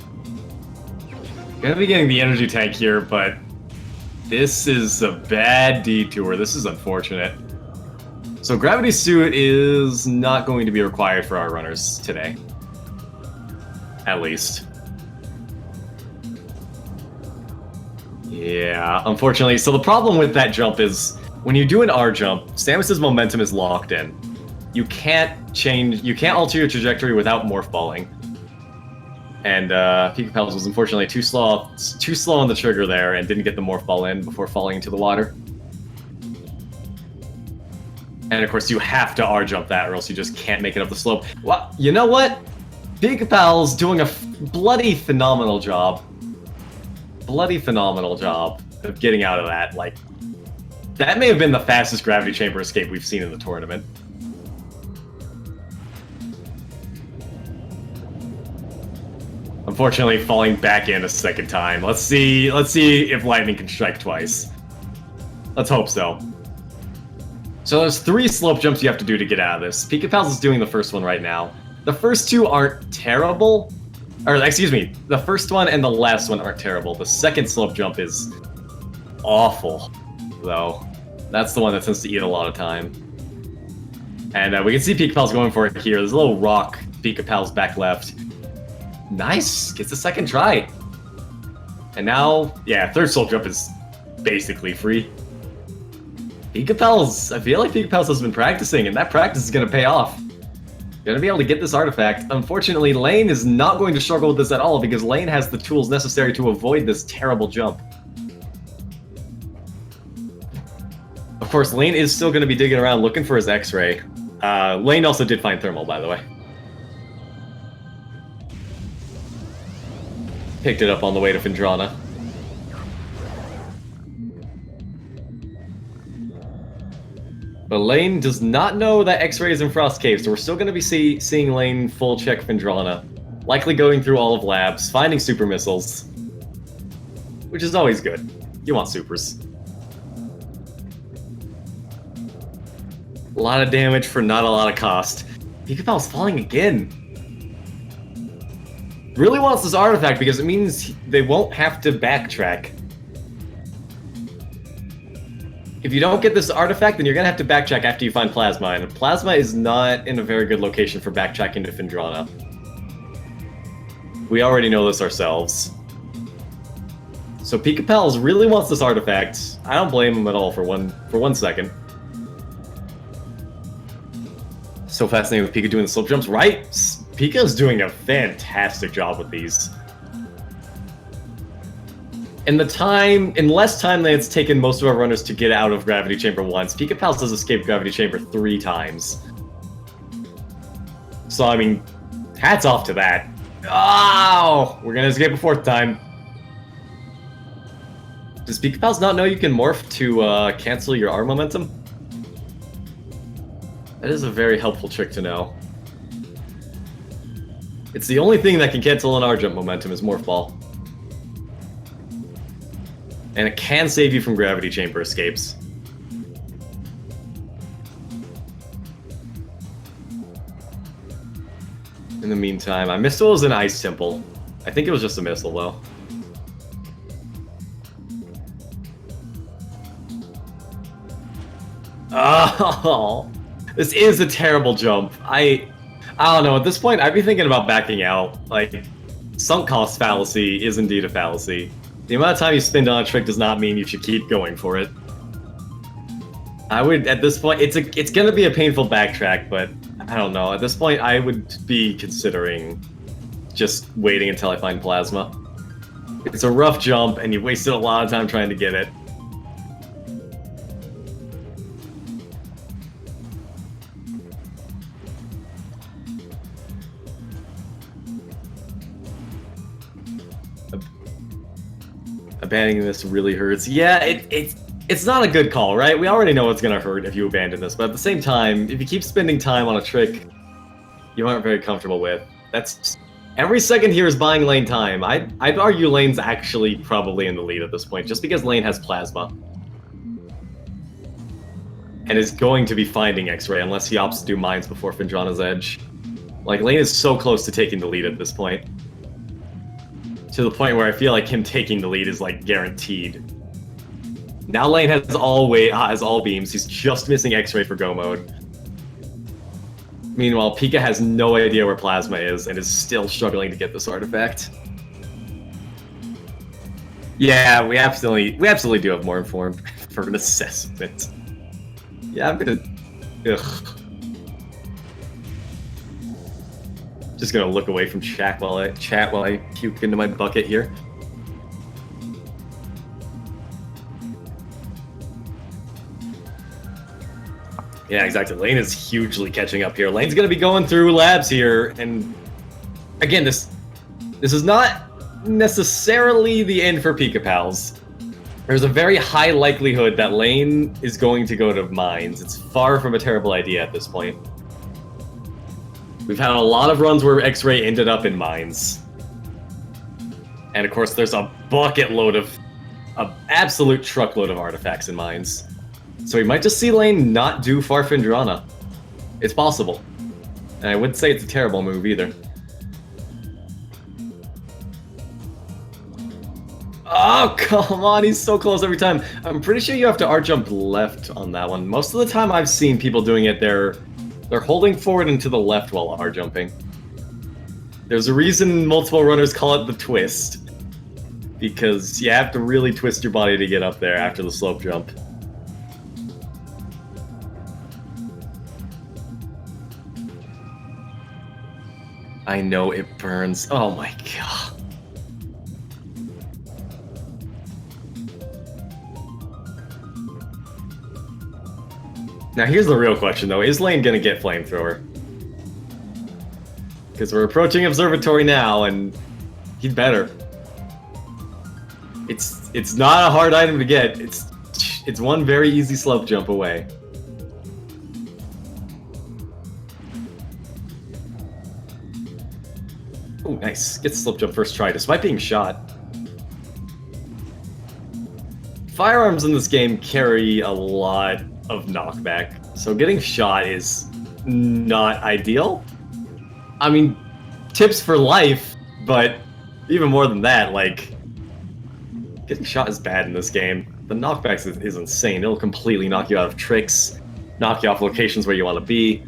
Speaker 1: Gonna be getting the energy tank here, but this is a bad detour. This is unfortunate. So gravity suit is not going to be required for our runners today. At least. Yeah, unfortunately. So the problem with that jump is when you do an R jump, Samus's momentum is locked in. You can't alter your trajectory without morph balling. And Pikapals was unfortunately too slow on the trigger there and didn't get the morph ball in before falling into the water. And of course you have to R jump that or else you just can't make it up the slope. Well, you know what? Pikapals doing a bloody phenomenal job. Bloody phenomenal job of getting out of that. Like, that may have been the fastest gravity chamber escape we've seen in the tournament. Unfortunately, falling back in a second time. Let's see if lightning can strike twice. Let's hope so. So there's 3 slope jumps you have to do to get out of this. Pikapals is doing the first one right now. The first 2 aren't terrible. Or, excuse me, the first one and the last one aren't terrible. The second slope jump is awful, though. That's the one that tends to eat a lot of time. And we can see Pikapals going for it here. There's a little rock, Pikapals back left. Nice! Gets the second try. And now, yeah, third slope jump is basically free. Pikapals, I feel like Pikapals has been practicing, and that practice is going to pay off. Gonna be able to get this artifact. Unfortunately, Lane is not going to struggle with this at all because Lane has the tools necessary to avoid this terrible jump. Of course, Lane is still going to be digging around looking for his X-ray. Lane also did find thermal, by the way. Picked it up on the way to Findrana. But Lane does not know that X-ray is in Frost Cave, so we're still going to be seeing Lane full check Findrana. Likely going through all of labs, finding super missiles. Which is always good. You want supers. A lot of damage for not a lot of cost. Pikapal's falling again. Really wants this artifact because it means they won't have to backtrack. If you don't get this artifact, then you're gonna have to backtrack after you find Plasma, and Plasma is not in a very good location for backtracking to Findrana. We already know this ourselves. So Pikapals really wants this artifact. I don't blame him at all for one second. So fascinating with Pika doing the slope jumps, right? Pika's doing a fantastic job with these. In less time than it's taken most of our runners to get out of Gravity Chamber once, Pikapals has escaped Gravity Chamber 3 times. So, I mean, hats off to that. Oh! We're gonna escape a 4th time. Does Pikapals not know you can morph to cancel your R momentum? That is a very helpful trick to know. It's the only thing that can cancel an R jump momentum is Morph Ball. And it can save you from Gravity Chamber escapes. In the meantime, my missile is an Ice Temple. I think it was just a missile, though. Oh, this is a terrible jump. I don't know, at this point, I'd be thinking about backing out. Like, sunk cost fallacy is indeed a fallacy. The amount of time you spend on a trick does not mean you should keep going for it. I would, at this point, it's gonna be a painful backtrack, but I don't know. At this point, I would be considering just waiting until I find Plasma. It's a rough jump, and you wasted a lot of time trying to get it. Abandoning this really hurts. Yeah, it's not a good call, right? We already know it's gonna hurt if you abandon this, but at the same time, if you keep spending time on a trick you aren't very comfortable with, that's every second here is buying Lane time. I'd argue Lane's actually probably in the lead at this point, just because Lane has Plasma. And is going to be finding X-Ray unless he opts to do mines before Findrana's Edge. Like, Lane is so close to taking the lead at this point. To the point where I feel like him taking the lead is, like, guaranteed. Now Lane has all beams. He's just missing X-Ray for Go Mode. Meanwhile, Pika has no idea where Plasma is and is still struggling to get this artifact. Yeah, we absolutely do have more informed for an assessment. Yeah, I'm gonna... Ugh. Just gonna look away from chat while I puke into my bucket here. Yeah, exactly. Lane is hugely catching up here. Lane's gonna be going through labs here, and again, this is not necessarily the end for Pikapals. There's a very high likelihood that Lane is going to go to mines. It's far from a terrible idea at this point. We've had a lot of runs where X-Ray ended up in mines. And of course, there's a bucket load of... an absolute truckload of artifacts in mines. So we might just see Lane not do far Findrana. It's possible. And I wouldn't say it's a terrible move either. Oh, come on, he's so close every time. I'm pretty sure you have to R-jump left on that one. Most of the time I've seen people doing it, they're holding forward and to the left while R-jumping. There's a reason multiple runners call it the twist. Because you have to really twist your body to get up there after the slope jump. I know it burns. Oh my god. Now here's the real question though, is Lane gonna get flamethrower? Because we're approaching Observatory now, and he'd better. It's not a hard item to get, it's one very easy slope jump away. Oh, nice. Gets the slope jump first try, despite being shot. Firearms in this game carry a lot of knockback, so getting shot is not ideal. I mean, tips for life, but even more than that, like, getting shot is bad in this game. The knockbacks is insane. It'll completely knock you out of tricks, knock you off locations where you want to be.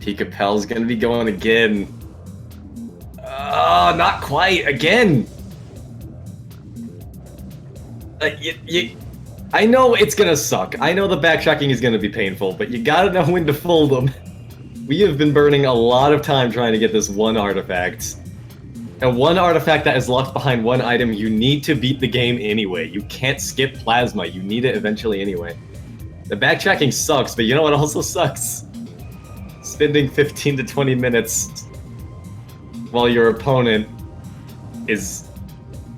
Speaker 1: Pikapals gonna be going again. Oh, not quite. Again! I know it's gonna suck. I know the backtracking is gonna be painful, but you gotta know when to fold them. We have been burning a lot of time trying to get this one artifact. And one artifact that is locked behind one item, you need to beat the game anyway. You can't skip plasma. You need it eventually anyway. The backtracking sucks, but you know what also sucks? Spending 15 to 20 minutes while your opponent is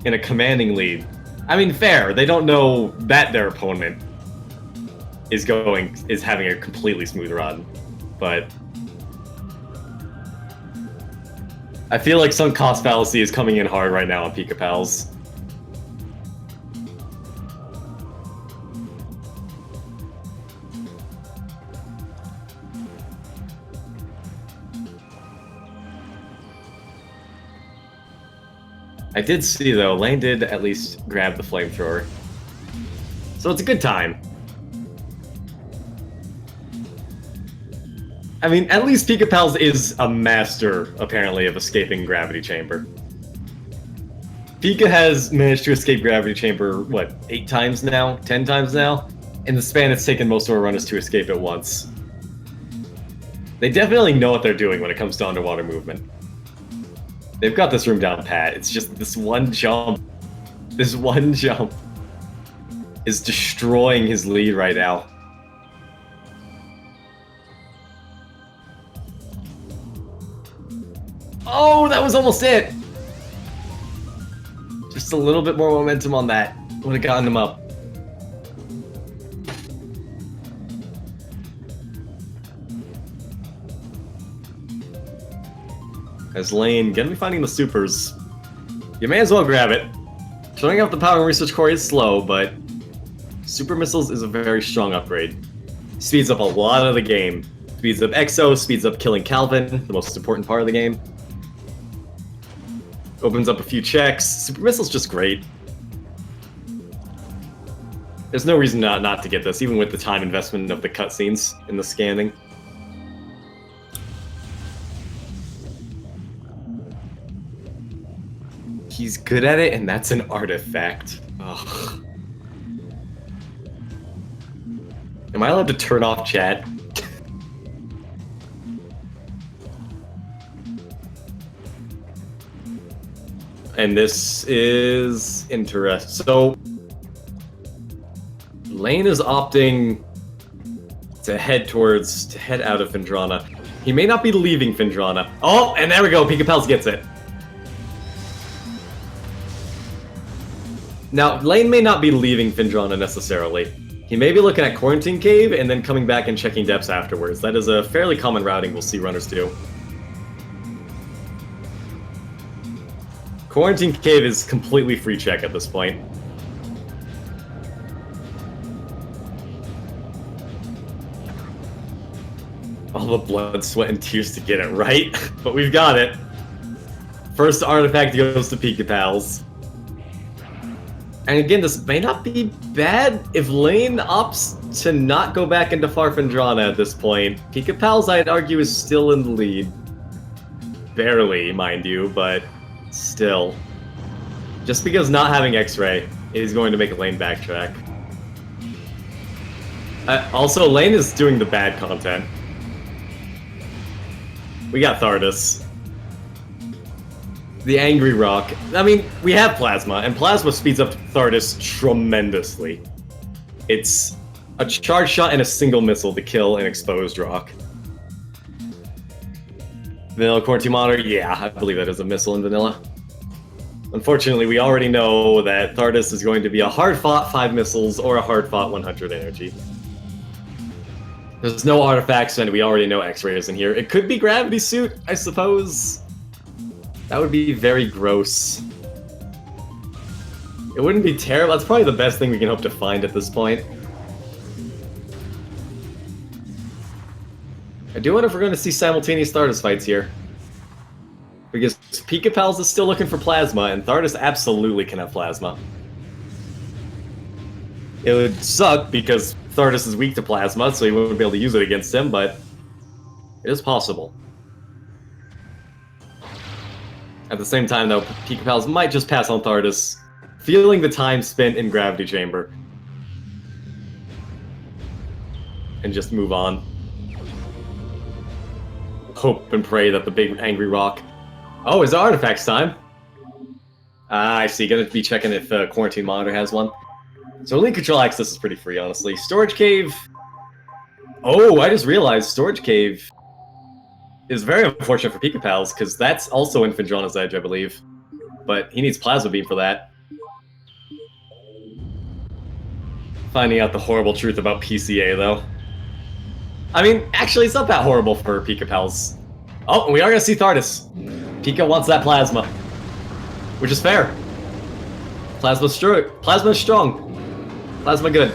Speaker 1: in a commanding lead. I mean, fair. They don't know that their opponent is having a completely smooth run, but I feel like some cost fallacy is coming in hard right now on Pikapals. I did see, though, Lane did at least grab the flamethrower. So it's a good time. I mean, at least Pikapals is a master, apparently, of escaping Gravity Chamber. Pika has managed to escape Gravity Chamber, what, 8 times now? 10 times now? In the span it's taken most of our runners to escape it once. They definitely know what they're doing when it comes to underwater movement. They've got this room down pat. It's just this one jump. This one jump is destroying his lead right now. Oh, that was almost it! Just a little bit more momentum on that would have gotten him up. As Lane gonna be finding the supers. You may as well grab it. Showing off the power and research core is slow, but super missiles is a very strong upgrade. Speeds up a lot of the game. Speeds up Exo, speeds up killing Calvin, the most important part of the game. Opens up a few checks. Super missile's just great. There's no reason not to get this, even with the time investment of the cutscenes in the scanning. He's good at it, and that's an artifact. Ugh. Am I allowed to turn off chat? And this is interesting. So, Lane is opting to head out of Phendrana. He may not be leaving Phendrana. Oh, and there we go, Pikapals gets it. Now, Lane may not be leaving Phendrana necessarily. He may be looking at Quarantine Cave and then coming back and checking depths afterwards. That is a fairly common routing we'll see runners do. Quarantine Cave is completely free check at this point. All the blood, sweat, and tears to get it right, but we've got it. First artifact goes to Pikapals. And again, this may not be bad if Lane opts to not go back into Far Phendrana at this point. Pikapals, I'd argue, is still in the lead. Barely, mind you, but still. Just because not having X-Ray is going to make Lane backtrack. Also, Lane is doing the bad content. We got Thardus. The Angry Rock. I mean, we have Plasma, and Plasma speeds up Thardus tremendously. It's a charge shot and a single missile to kill an exposed rock. Vanilla Quarantine Monitor? Yeah, I believe that is a missile in Vanilla. Unfortunately, we already know that Thardus is going to be a hard-fought 5 missiles or a hard-fought 100 energy. There's no artifacts, and we already know X-Ray is in here. It could be Gravity Suit, I suppose. That would be very gross. It wouldn't be terrible. That's probably the best thing we can hope to find at this point. I do wonder if we're going to see simultaneous Thardus fights here. Because Pikapals is still looking for Plasma, and Thardus absolutely can have Plasma. It would suck because Thardus is weak to Plasma, so he wouldn't be able to use it against him, but it is possible. At the same time, though, Pikapals might just pass on Thardus, feeling the time spent in Gravity Chamber. And just move on. Hope and pray that the big angry rock... Oh, it's artifacts time! Ah, I see. Gonna be checking if Quarantine Monitor has one. So Link Control access is pretty free, honestly. Storage Cave... Oh, I just realized Storage Cave is very unfortunate for Pikapals, because that's also in Findrana's Edge, I believe. But he needs Plasma Beam for that. Finding out the horrible truth about PCA, though. I mean, actually, it's not that horrible for Pikapals. Oh, we are going to see Thardus. Pika wants that Plasma. Which is fair. Plasma's strong. Plasma good.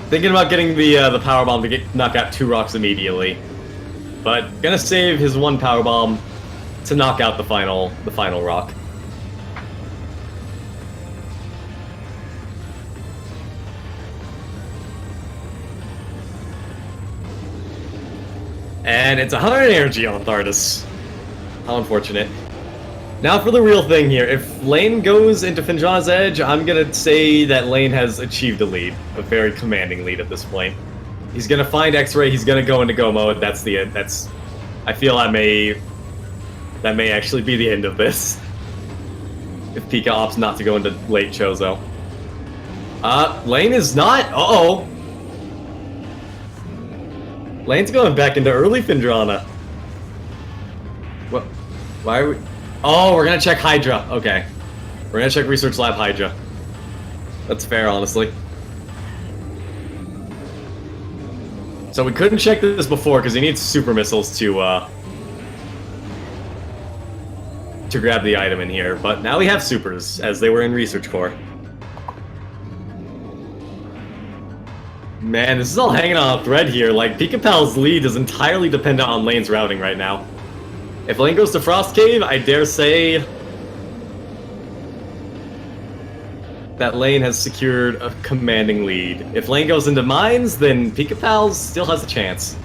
Speaker 1: Thinking about getting the Power Bomb to knock out 2 rocks immediately. But gonna save his 1 Power Bomb to knock out the final rock. And it's 100 energy on Thardus. How unfortunate. Now for the real thing here. If Lane goes into Findrana's Edge, I'm gonna say that Lane has achieved a lead. A very commanding lead at this point. He's gonna find X-Ray, he's gonna go into go mode, that's the end. I feel that may actually be the end of this. If Pika opts not to go into late Chozo. Lane is not, uh-oh! Lane's going back into early Findrana. What? Why are we... Oh, we're gonna check Hydra. Okay. We're gonna check Research Lab Hydra. That's fair, honestly. So we couldn't check this before because he needs super missiles to grab the item in here, but now we have supers, as they were in Research Core. Man, this is all hanging on a thread here. Like, Pikapal's lead is entirely dependent on Lane's routing right now. If Lane goes to Frost Cave, I dare say that Lane has secured a commanding lead. If Lane goes into Mines, then Pikapals still has a chance.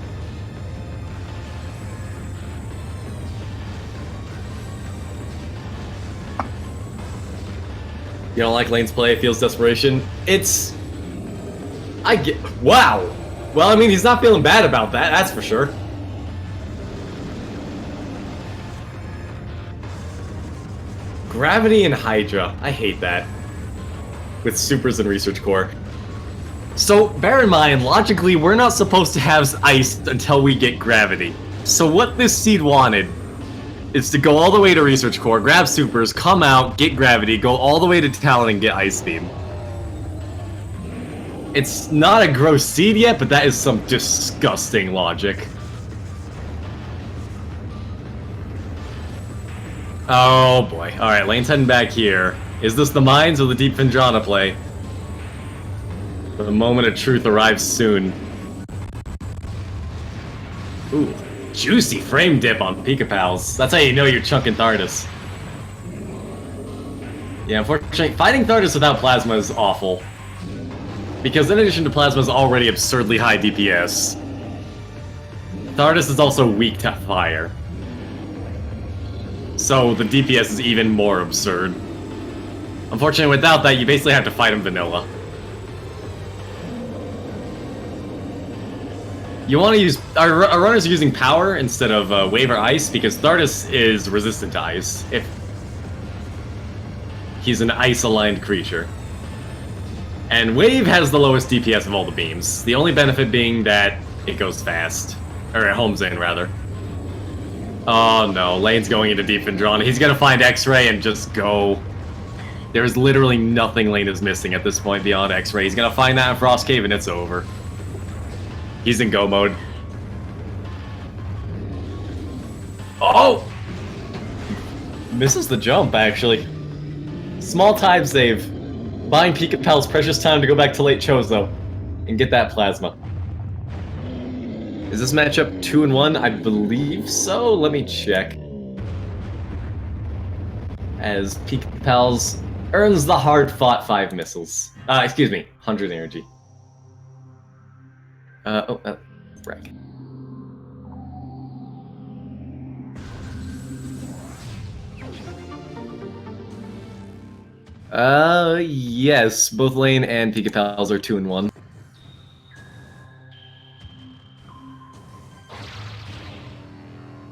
Speaker 1: You don't like Lane's play, feels desperation. Wow! Well, I mean, he's not feeling bad about that, that's for sure. Gravity and Hydra. I hate that. With supers and Research Core. So, bear in mind, logically, we're not supposed to have ice until we get Gravity. So what this seed wanted is to go all the way to Research Core, grab supers, come out, get Gravity, go all the way to Talon and get Ice Beam. It's not a gross seed yet, but that is some disgusting logic. Oh boy. Alright, Lane's heading back here. Is this the Mines or the Deep Findrana play? The moment of truth arrives soon. Ooh, juicy frame dip on Pikapals. That's how you know you're chunking Thardus. Yeah, unfortunately, fighting Thardus without Plasma is awful. Because in addition to Plasma's already absurdly high DPS, Thardus is also weak to fire. So the DPS is even more absurd. Unfortunately, without that, you basically have to fight him vanilla. You want to use... Our runners are using power instead of wave or ice, because Thardus is resistant to ice. If he's an ice-aligned creature. And wave has the lowest DPS of all the beams. The only benefit being that it goes fast. Or it homes in, rather. Oh no, Lane's going into Deep Drawn. He's gonna find X-Ray and just go. There's literally nothing Lane is missing at this point beyond X-Ray. He's gonna find that in Frost Cave and it's over. He's in go mode. Oh! Misses the jump, actually. Small time save. Buying Pikapals precious time to go back to late Chozo and get that plasma. Is this matchup 2-1? I believe so. Let me check. As Pikapals earns the hard-fought 5 missiles. Excuse me, 100 energy. Frick. Yes, both Lane and Pikapals are 2-1.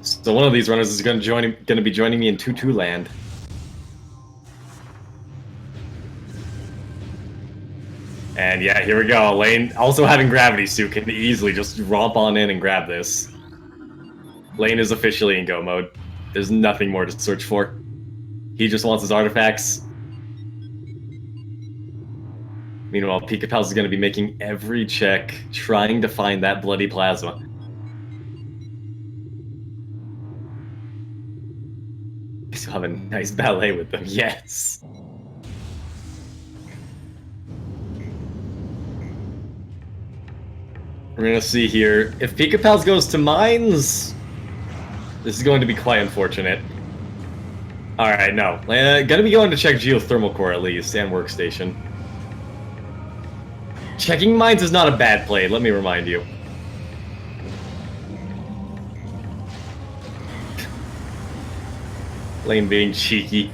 Speaker 1: So one of these runners is going to be joining me in 2-2 land. And yeah, here we go. Lane, also having Gravity Suit, can easily just romp on in and grab this. Lane is officially in go mode. There's nothing more to search for. He just wants his artifacts. Meanwhile, Pikapals is going to be making every check, trying to find that bloody plasma. I still have a nice ballet with them, yes! We're gonna see here. If Pikapals goes to mines, this is going to be quite unfortunate. Alright, no. Gonna be going to check Geothermal Core at least, and Workstation. Checking mines is not a bad play, let me remind you. Lane being cheeky.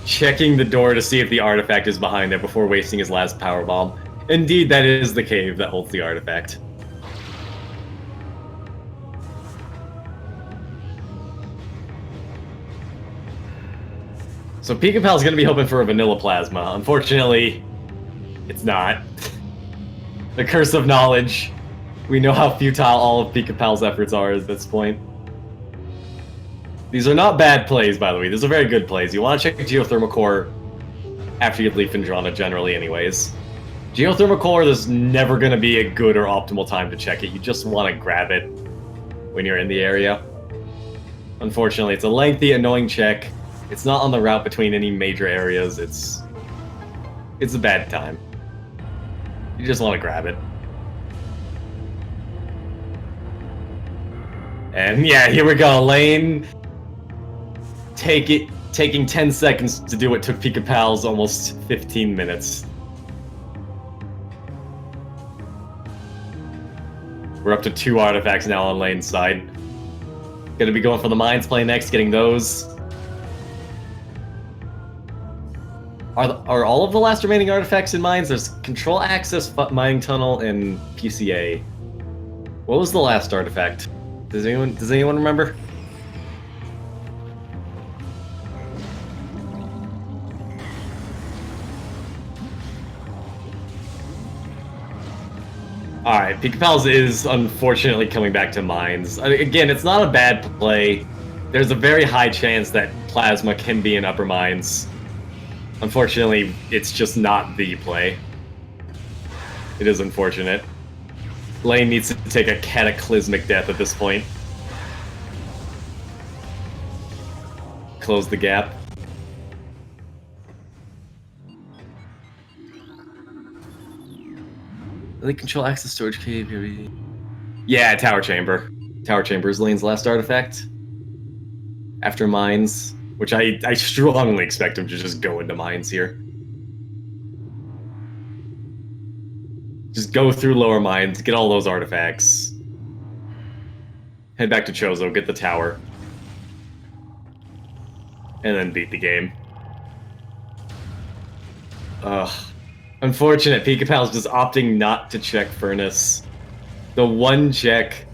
Speaker 1: Checking the door to see if the artifact is behind there before wasting his last power bomb. Indeed, that is the cave that holds the artifact. So Pikapal's gonna be hoping for a vanilla plasma. Unfortunately, it's not. The curse of knowledge. We know how futile all of Pikapal's efforts are at this point. These are not bad plays, by the way. These are very good plays. You want to check Geothermal Core after you leave Findrana, generally, anyways. Geothermal Core, there's never going to be a good or optimal time to check it. You just want to grab it when you're in the area. Unfortunately, it's a lengthy, annoying check. It's not on the route between any major areas. It's a bad time. You just want to grab it. And yeah, here we go. Lane taking 10 seconds to do what took Pikapals almost 15 minutes. We're up to 2 artifacts now on Lane's side. Gonna be going for the mines play next, getting those. Are all of the last remaining artifacts in mines? There's Control Access, Mining Tunnel, and PCA. What was the last artifact? Does anyone remember? Alright, Pikapals is unfortunately coming back to mines. Again, it's not a bad play. There's a very high chance that Plasma can be in upper mines. Unfortunately, it's just not the play. It is unfortunate. Lane needs to take a cataclysmic death at this point. Close the gap. They control access storage cave. Yeah, Tower Chamber. Tower Chamber is Lane's last artifact. After mines, which I strongly expect him to just go into mines here. Just go through lower mines, get all those artifacts. Head back to Chozo, get the tower. And then beat the game. Ugh. Unfortunate, Pikapal's just opting not to check Furnace. The one check.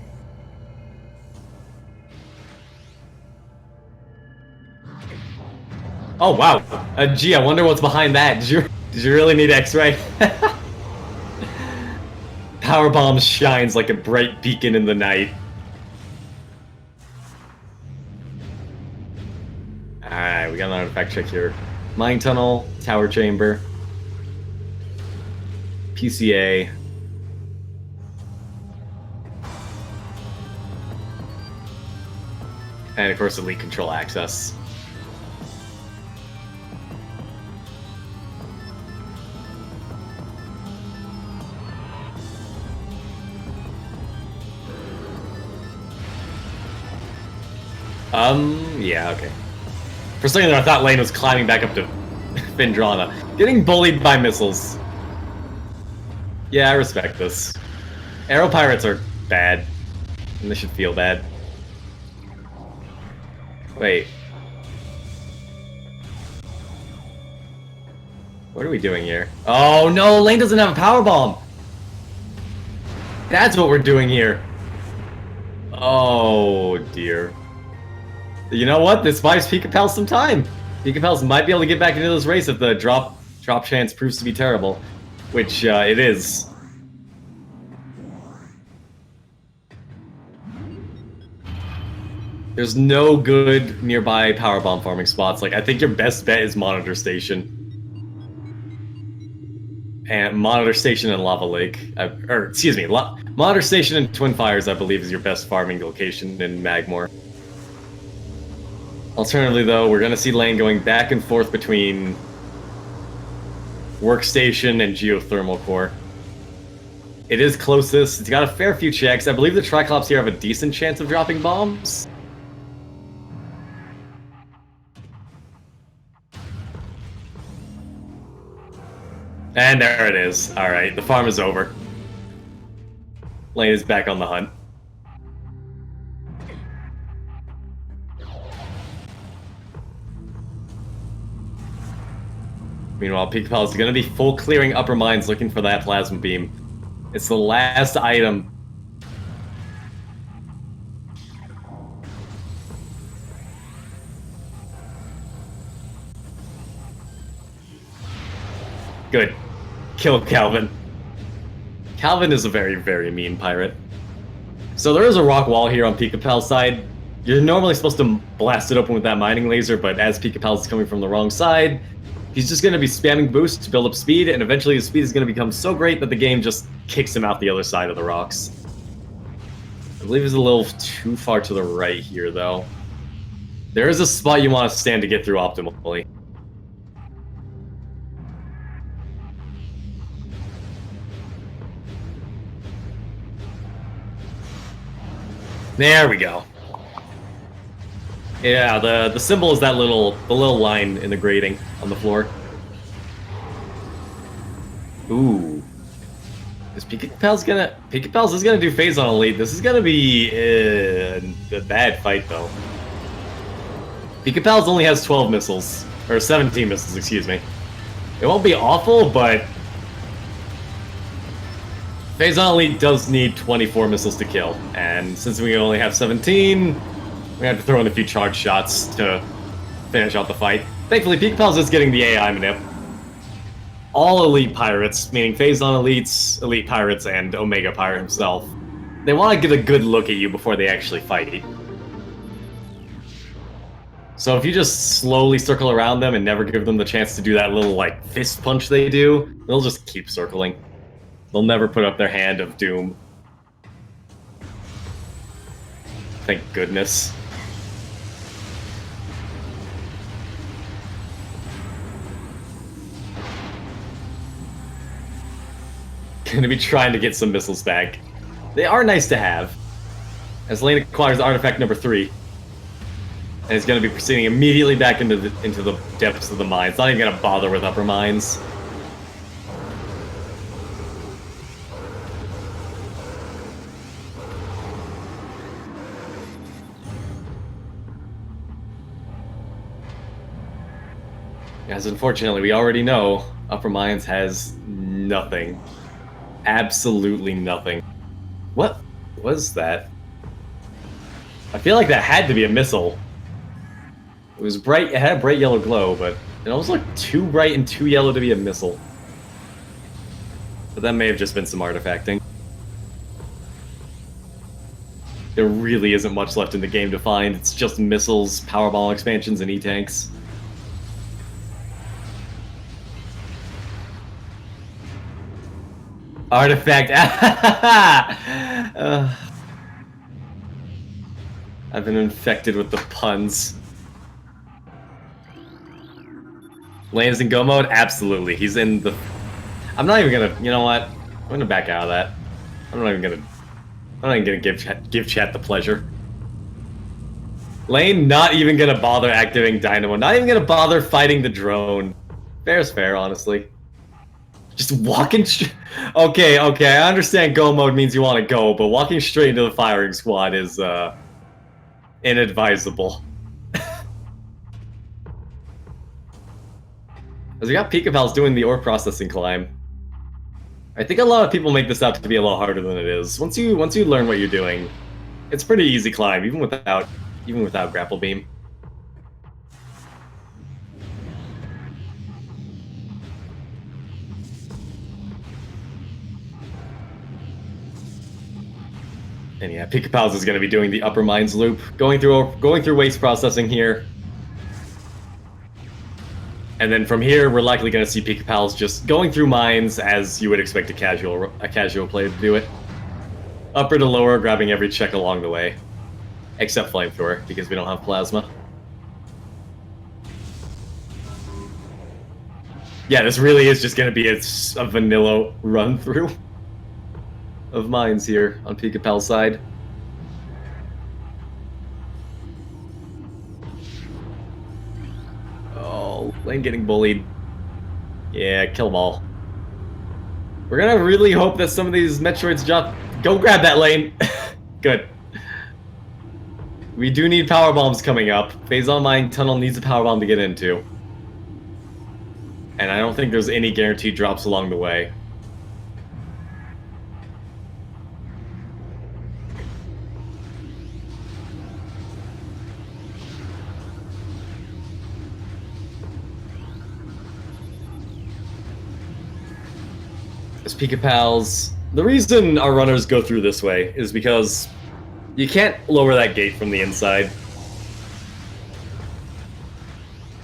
Speaker 1: Oh wow. Gee, I wonder what's behind that. Did you really need X-ray? Powerbomb shines like a bright beacon in the night. Alright, we got an artifact check here. Mine tunnel, tower chamber, PCA. And of course, elite control access. Yeah, okay. For a second there, I thought Lane was climbing back up to Findrana. Getting bullied by missiles. Yeah, I respect this. Aero pirates are bad. And they should feel bad. Wait. What are we doing here? Oh no, Lane doesn't have a power bomb! That's what we're doing here. Oh dear. You know what? This buys Pikapals some time. Pikapals might be able to get back into this race if the drop chance proves to be terrible. Which, it is. There's no good nearby powerbomb farming spots. Like, I think your best bet is Monitor Station. And Monitor Station and Lava Lake. Excuse me, Monitor Station and Twin Fires, I believe, is your best farming location in Magmore. Alternatively, though, we're going to see Lane going back and forth between Workstation and Geothermal Core. It is closest. It's got a fair few checks. I believe the Triclops here have a decent chance of dropping bombs. And there it is. Alright, the farm is over. Lane is back on the hunt. Meanwhile, Pikapals is going to be full clearing upper mines looking for that plasma beam. It's the last item. Good. Kill Calvin. Calvin is a very, very mean pirate. So there is a rock wall here on Pikapal's side. You're normally supposed to blast it open with that mining laser, but as Pikapals is coming from the wrong side, he's just going to be spamming boosts to build up speed, and eventually his speed is going to become so great that the game just kicks him out the other side of the rocks. I believe he's a little too far to the right here, though. There is a spot you want to stand to get through optimally. There we go. Yeah, the symbol is the little line in the grating on the floor. Ooh. Is Pikapals is gonna do phase on elite. This is gonna be a bad fight though. Pikapals only has 12 missiles. Or 17 missiles, excuse me. It won't be awful, but phase on elite does need 24 missiles to kill. And since we only have 17, we have to throw in a few charge shots to finish out the fight. Thankfully, Pikapals is getting the AI manip. All elite pirates, meaning phase on elites, elite pirates, and Omega Pirate himself, they want to get a good look at you before they actually fight. So if you just slowly circle around them and never give them the chance to do that little, like, fist punch they do, they'll just keep circling. They'll never put up their hand of doom. Thank goodness. Gonna be trying to get some missiles back. They are nice to have. As Lane acquires artifact number 3. And he's gonna be proceeding immediately back into the depths of the mines. Not even gonna bother with upper mines. As unfortunately, we already know, Upper Mines has nothing. Absolutely nothing. What was that? I feel like that had to be a missile. It was bright, it had a bright yellow glow, but it almost looked too bright and too yellow to be a missile. But that may have just been some artifacting. There really isn't much left in the game to find. It's just missiles, powerball expansions, and E-tanks. Artifact. I've been infected with the puns. Lane is in go mode? Absolutely. He's in the... I'm not even gonna... You know what? I'm gonna back out of that. I'm not even gonna give chat the pleasure. Lane not even gonna bother activating Dynamo. Not even gonna bother fighting the drone. Fair's fair, honestly. Just walking... Okay, I understand go mode means you want to go, but walking straight into the firing squad is, inadvisable. As we got Pikapals doing the ore processing climb. I think a lot of people make this out to be a lot harder than it is. Once you learn what you're doing, it's a pretty easy climb, even without grapple beam. And yeah, Pikapals is going to be doing the upper mines loop, going through waste processing here. And then from here, we're likely going to see Pikapals just going through mines as you would expect a casual player to do it. Upper to lower, grabbing every check along the way. Except Flamethrower, because we don't have Plasma. Yeah, this really is just going to be a vanilla run-through of mines here on Pikapal's side. Oh, Lane getting bullied. Yeah, kill them all. We're gonna really hope that some of these Metroids drop. Go grab that Lane. Good. We do need power bombs coming up. Phazon Mine Tunnel needs a power bomb to get into. And I don't think there's any guaranteed drops along the way. As Pikapals, the reason our runners go through this way is because you can't lower that gate from the inside.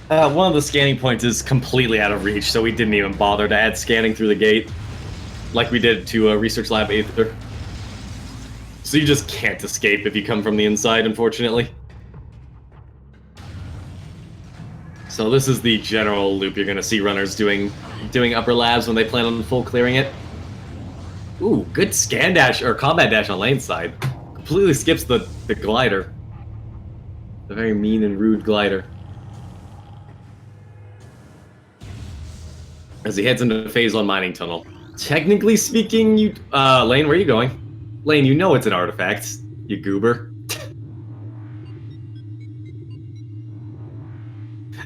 Speaker 1: One of the scanning points is completely out of reach, so we didn't even bother to add scanning through the gate, like we did to Research Lab Aether. So you just can't escape if you come from the inside, unfortunately. So this is the general loop you're going to see runners doing upper labs when they plan on full clearing it. Ooh, good scan dash, or combat dash on Lane's side. Completely skips the glider. The very mean and rude glider. As he heads into Phazon Mining Tunnel. Technically speaking, Lane, where are you going? Lane, you know it's an artifact, you goober.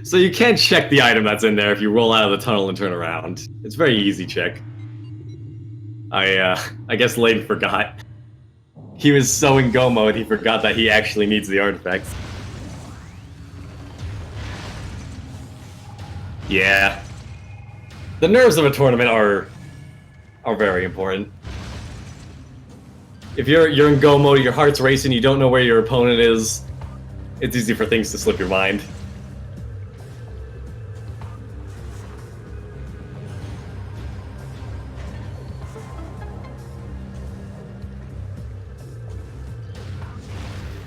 Speaker 1: So you can't check the item that's in there if you roll out of the tunnel and turn around. It's a very easy check. I guess Lane forgot. He was so in go mode, he forgot that he actually needs the artifacts. Yeah. The nerves of a tournament are very important. If you're in go mode, your heart's racing, you don't know where your opponent is, it's easy for things to slip your mind.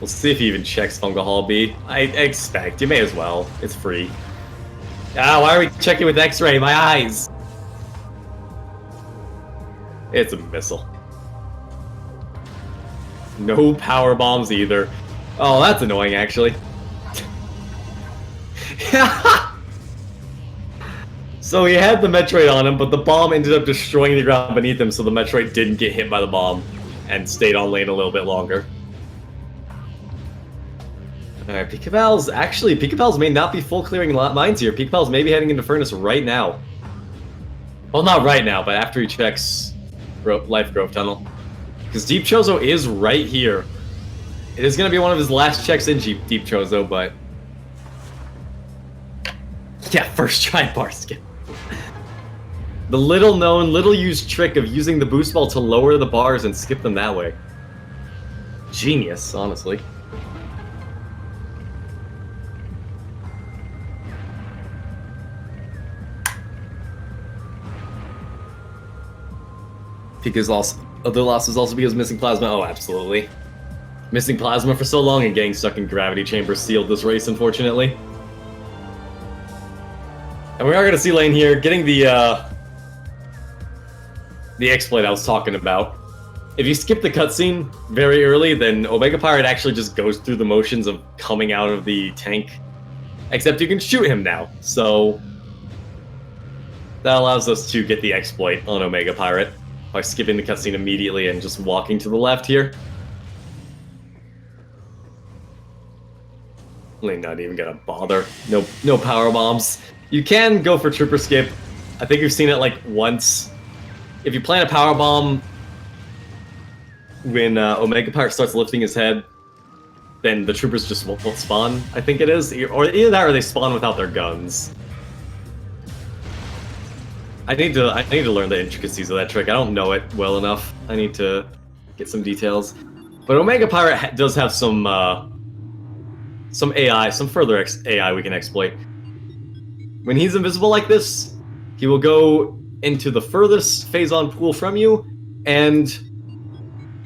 Speaker 1: We'll see if he even checks Fungal Hall B. I expect. You may as well. It's free. Ah, why are we checking with X-ray? My eyes! It's a missile. No power bombs either. Oh, that's annoying, actually. So he had the Metroid on him, but the bomb ended up destroying the ground beneath him, so the Metroid didn't get hit by the bomb and stayed on Lane a little bit longer. Alright, Pikapals may not be full clearing mines here. Pikapals may be heading into Furnace right now. Well, not right now, but after he checks Life Grove Tunnel. Because Deep Chozo is right here. It is going to be one of his last checks in Deep Chozo, but... Yeah, first try bar skip. The little known, little used trick of using the boost ball to lower the bars and skip them that way. Genius, honestly. Because other losses also because missing plasma. Oh, absolutely. Missing plasma for so long and getting stuck in gravity chamber sealed this race, unfortunately. And we are going to see Lane here getting the exploit I was talking about. If you skip the cutscene very early, then Omega Pirate actually just goes through the motions of coming out of the tank. Except you can shoot him now, so... That allows us to get the exploit on Omega Pirate by skipping the cutscene immediately and just walking to the left here. Lane not even gonna bother. No power bombs. You can go for trooper skip. I think we've seen it like once. If you plant a power bomb when Omega Pirate starts lifting his head, then the troopers just won't spawn, I think it is. Or either that or they spawn without their guns. I need to learn the intricacies of that trick. I don't know it well enough. I need to get some details. But Omega Pirate does have some AI, some further AI we can exploit. When he's invisible like this, he will go into the furthest phase-on pool from you, and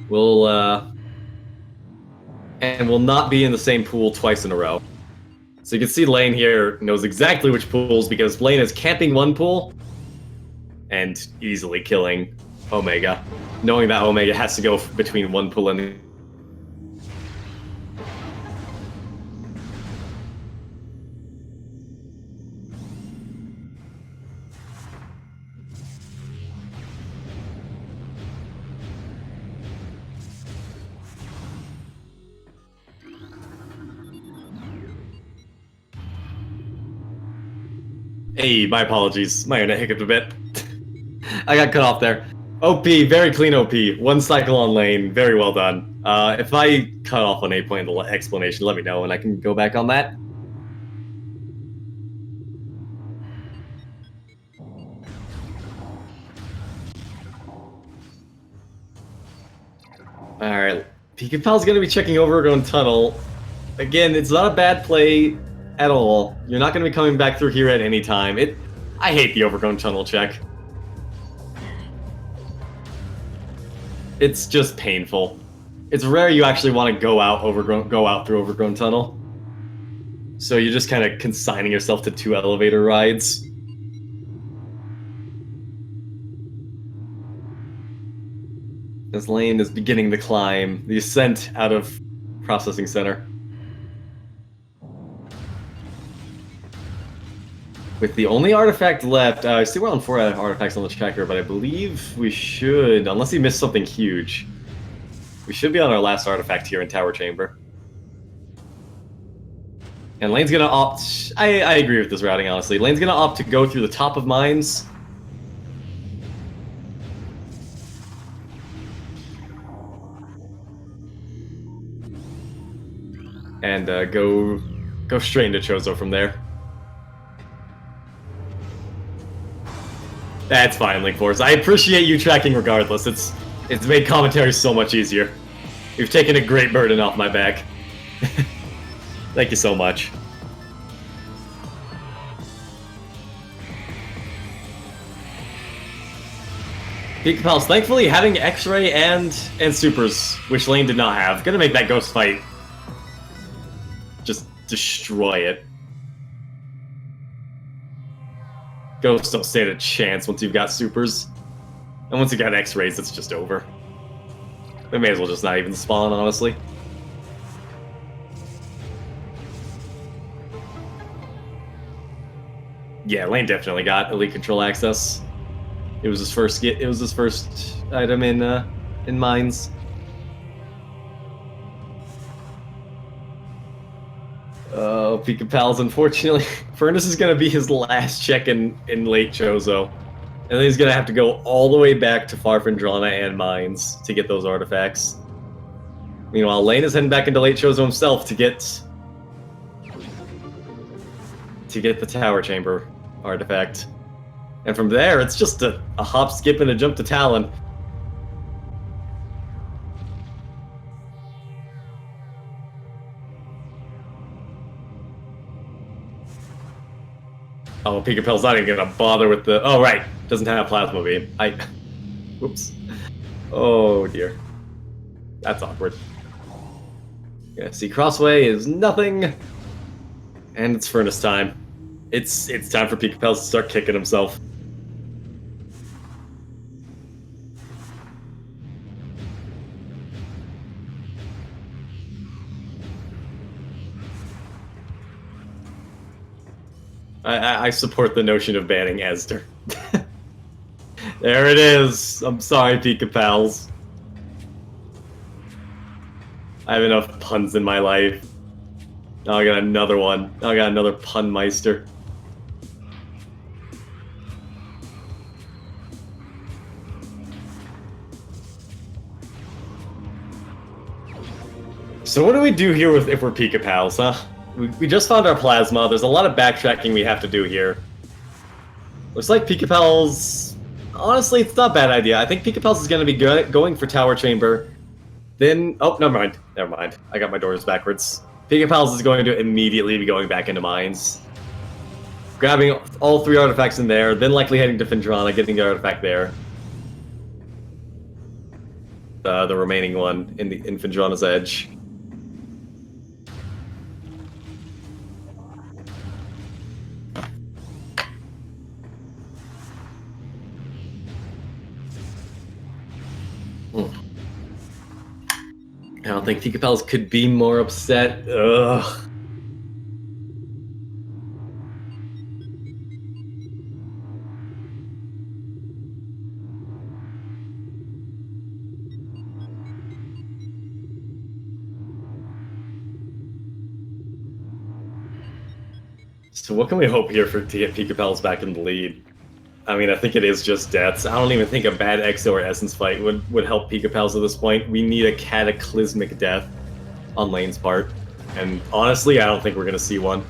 Speaker 1: will not be in the same pool twice in a row. So you can see Lane here knows exactly which pools, because Lane is camping one pool and easily killing Omega, knowing that Omega has to go between one pool and the... Hey, my apologies. My internet hiccuped a bit. I got cut off there. OP, very clean OP. One cycle on Lane, very well done. If I cut off on a point in the explanation, let me know and I can go back on that. Alright, Pikapals gonna be checking Overgrown Tunnel. Again, it's not a bad play at all. You're not gonna be coming back through here at any time. I hate the Overgrown Tunnel check. It's just painful. It's rare you actually want to go out through Overgrown Tunnel. So you're just kind of consigning yourself to 2 elevator rides. As Lane is beginning the climb, the ascent out of Processing Center. With the only artifact left, I see we're on 4 artifacts on the tracker, but I believe we should, unless he missed something huge, we should be on our last artifact here in Tower Chamber. And Lane's gonna opt, I agree with this routing, honestly. Lane's gonna opt to go through the top of mines. And go straight into Chozo from there. That's fine, Link Force. I appreciate you tracking regardless. It's made commentary so much easier. You've taken a great burden off my back. Thank you so much. Pikapals, thankfully having X-Ray and Supers, which Lane did not have. Gonna make that ghost fight just destroy it. Ghosts don't stand a chance once you've got Supers. And once you got X-Rays, it's just over. They may as well just not even spawn, honestly. Yeah, Lane definitely got Elite Control access. It was his first item in Mines. Oh, Pikapals, unfortunately. Furnace is gonna be his last check in late Chozo. And then he's gonna have to go all the way back to Farfandrana and Mines to get those artifacts. Meanwhile, Lane is heading back into Late Chozo himself to get the Tower Chamber artifact. And from there, it's just a hop, skip, and a jump to Talon. Oh, Pikapal's not even gonna bother with the... Oh, right. Doesn't have Plasma Beam. Whoops. Oh, dear. That's awkward. Yeah, see, Crossway is nothing. And it's Furnace time. It's time for Pikapals to start kicking himself. I support the notion of banning Esder. There it is. I'm sorry, Pikapals. I have enough puns in my life. Now I got another one. Now I got another pun meister. So what do we do here if we're Pikapals, huh? We just found our plasma. There's a lot of backtracking we have to do here. Looks like Pikapals... Honestly, it's not a bad idea. I think Pikapals is going to be going for Tower Chamber. Then... Oh, never mind. Never mind. I got my doors backwards. Pikapals is going to immediately be going back into Mines. Grabbing all 3 artifacts in there, then likely heading to Findrana, getting the artifact there. The remaining one in Findrana's Edge. I don't think Pikapals could be more upset. Ugh. So what can we hope here to get Pikapals back in the lead? I mean, I think it is just deaths. I don't even think a bad Exo or Essence fight would help Pikapals at this point. We need a cataclysmic death on Lane's part. And honestly, I don't think we're going to see one.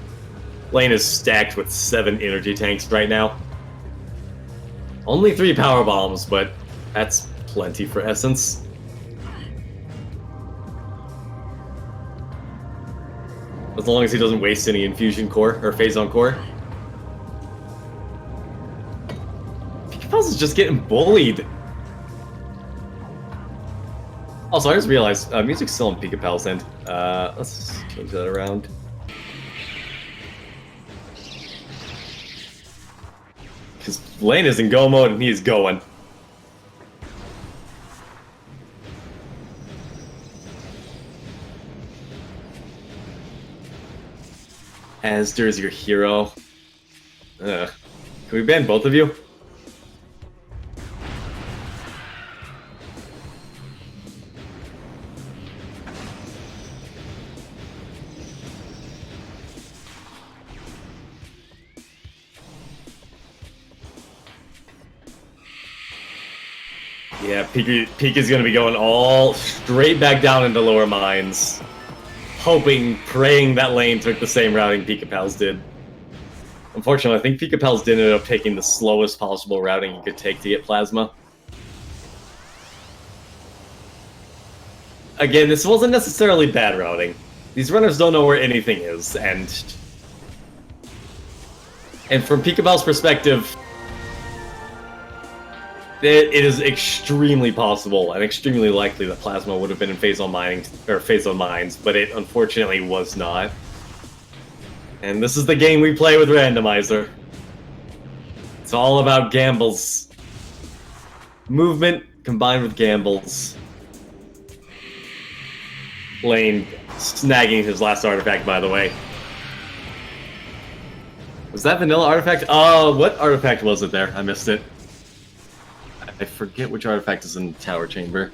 Speaker 1: Lane is stacked with 7 energy tanks right now. Only 3 power bombs, but that's plenty for Essence. As long as he doesn't waste any Infusion Core, or Phazon Core. Pikapals is just getting bullied. Also, I just realized, music's still on Pikapal's end. Let's change that around. Because Lane is in go mode and he's going. Asder is your hero. Can we ban both of you? Yeah, Peak is going to be going all straight back down into lower mines. Hoping, praying that Lane took the same routing Pikapals did. Unfortunately, I think Pikapals did end up taking the slowest possible routing he could take to get Plasma. Again, this wasn't necessarily bad routing. These runners don't know where anything is, and from Pikapal's perspective, it is extremely possible and extremely likely that Plasma would have been in Phazon Mines, but it unfortunately was not. And this is the game we play with Randomizer. It's all about gambles. Movement combined with gambles. Lane snagging his last artifact, by the way. Was that vanilla artifact? Oh, what artifact was it there? I missed it. I forget which artifact is in the Tower Chamber.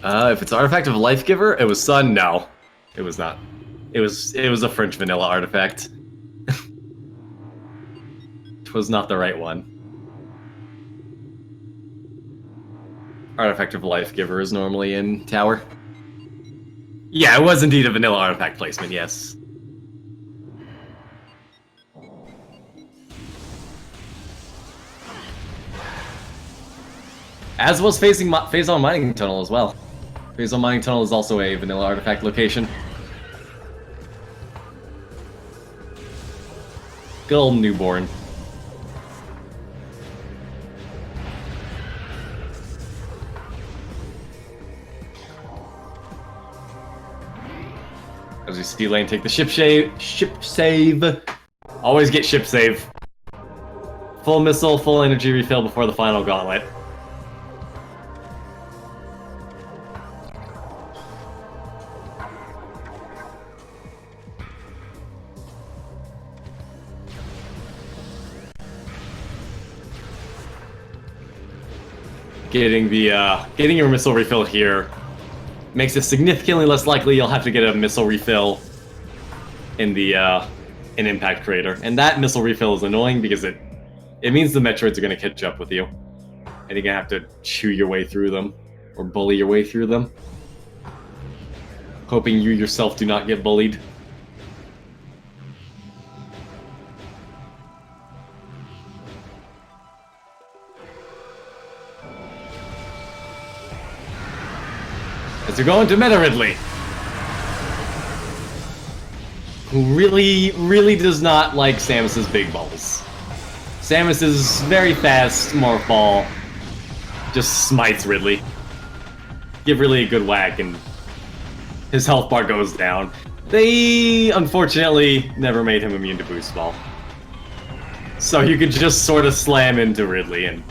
Speaker 1: If it's Artifact of Life Giver, it was Sun. No, it was not. It was a French vanilla artifact. It was not the right one. Artifact of Life Giver is normally in Tower. Yeah, it was indeed a vanilla artifact placement, yes. As was Phazon Mining Tunnel as well. Phazon Mining Tunnel is also a vanilla artifact location. Good old Newborn. As we see Lane take the ship save. Always get ship save. Full missile, full energy refill before the final gauntlet. Getting your missile refill here makes it significantly less likely you'll have to get a missile refill in the in Impact Crater, and that missile refill is annoying because it means the Metroids are going to catch up with you, and you're going to have to chew your way through them or bully your way through them, hoping you yourself do not get bullied. As you're going to Meta Ridley, who really does not like Samus's big balls. Samus's very fast morph ball just smites Ridley. Give Ridley a good whack and his health bar goes down. They unfortunately never made him immune to boost ball. So you could just sort of slam into Ridley and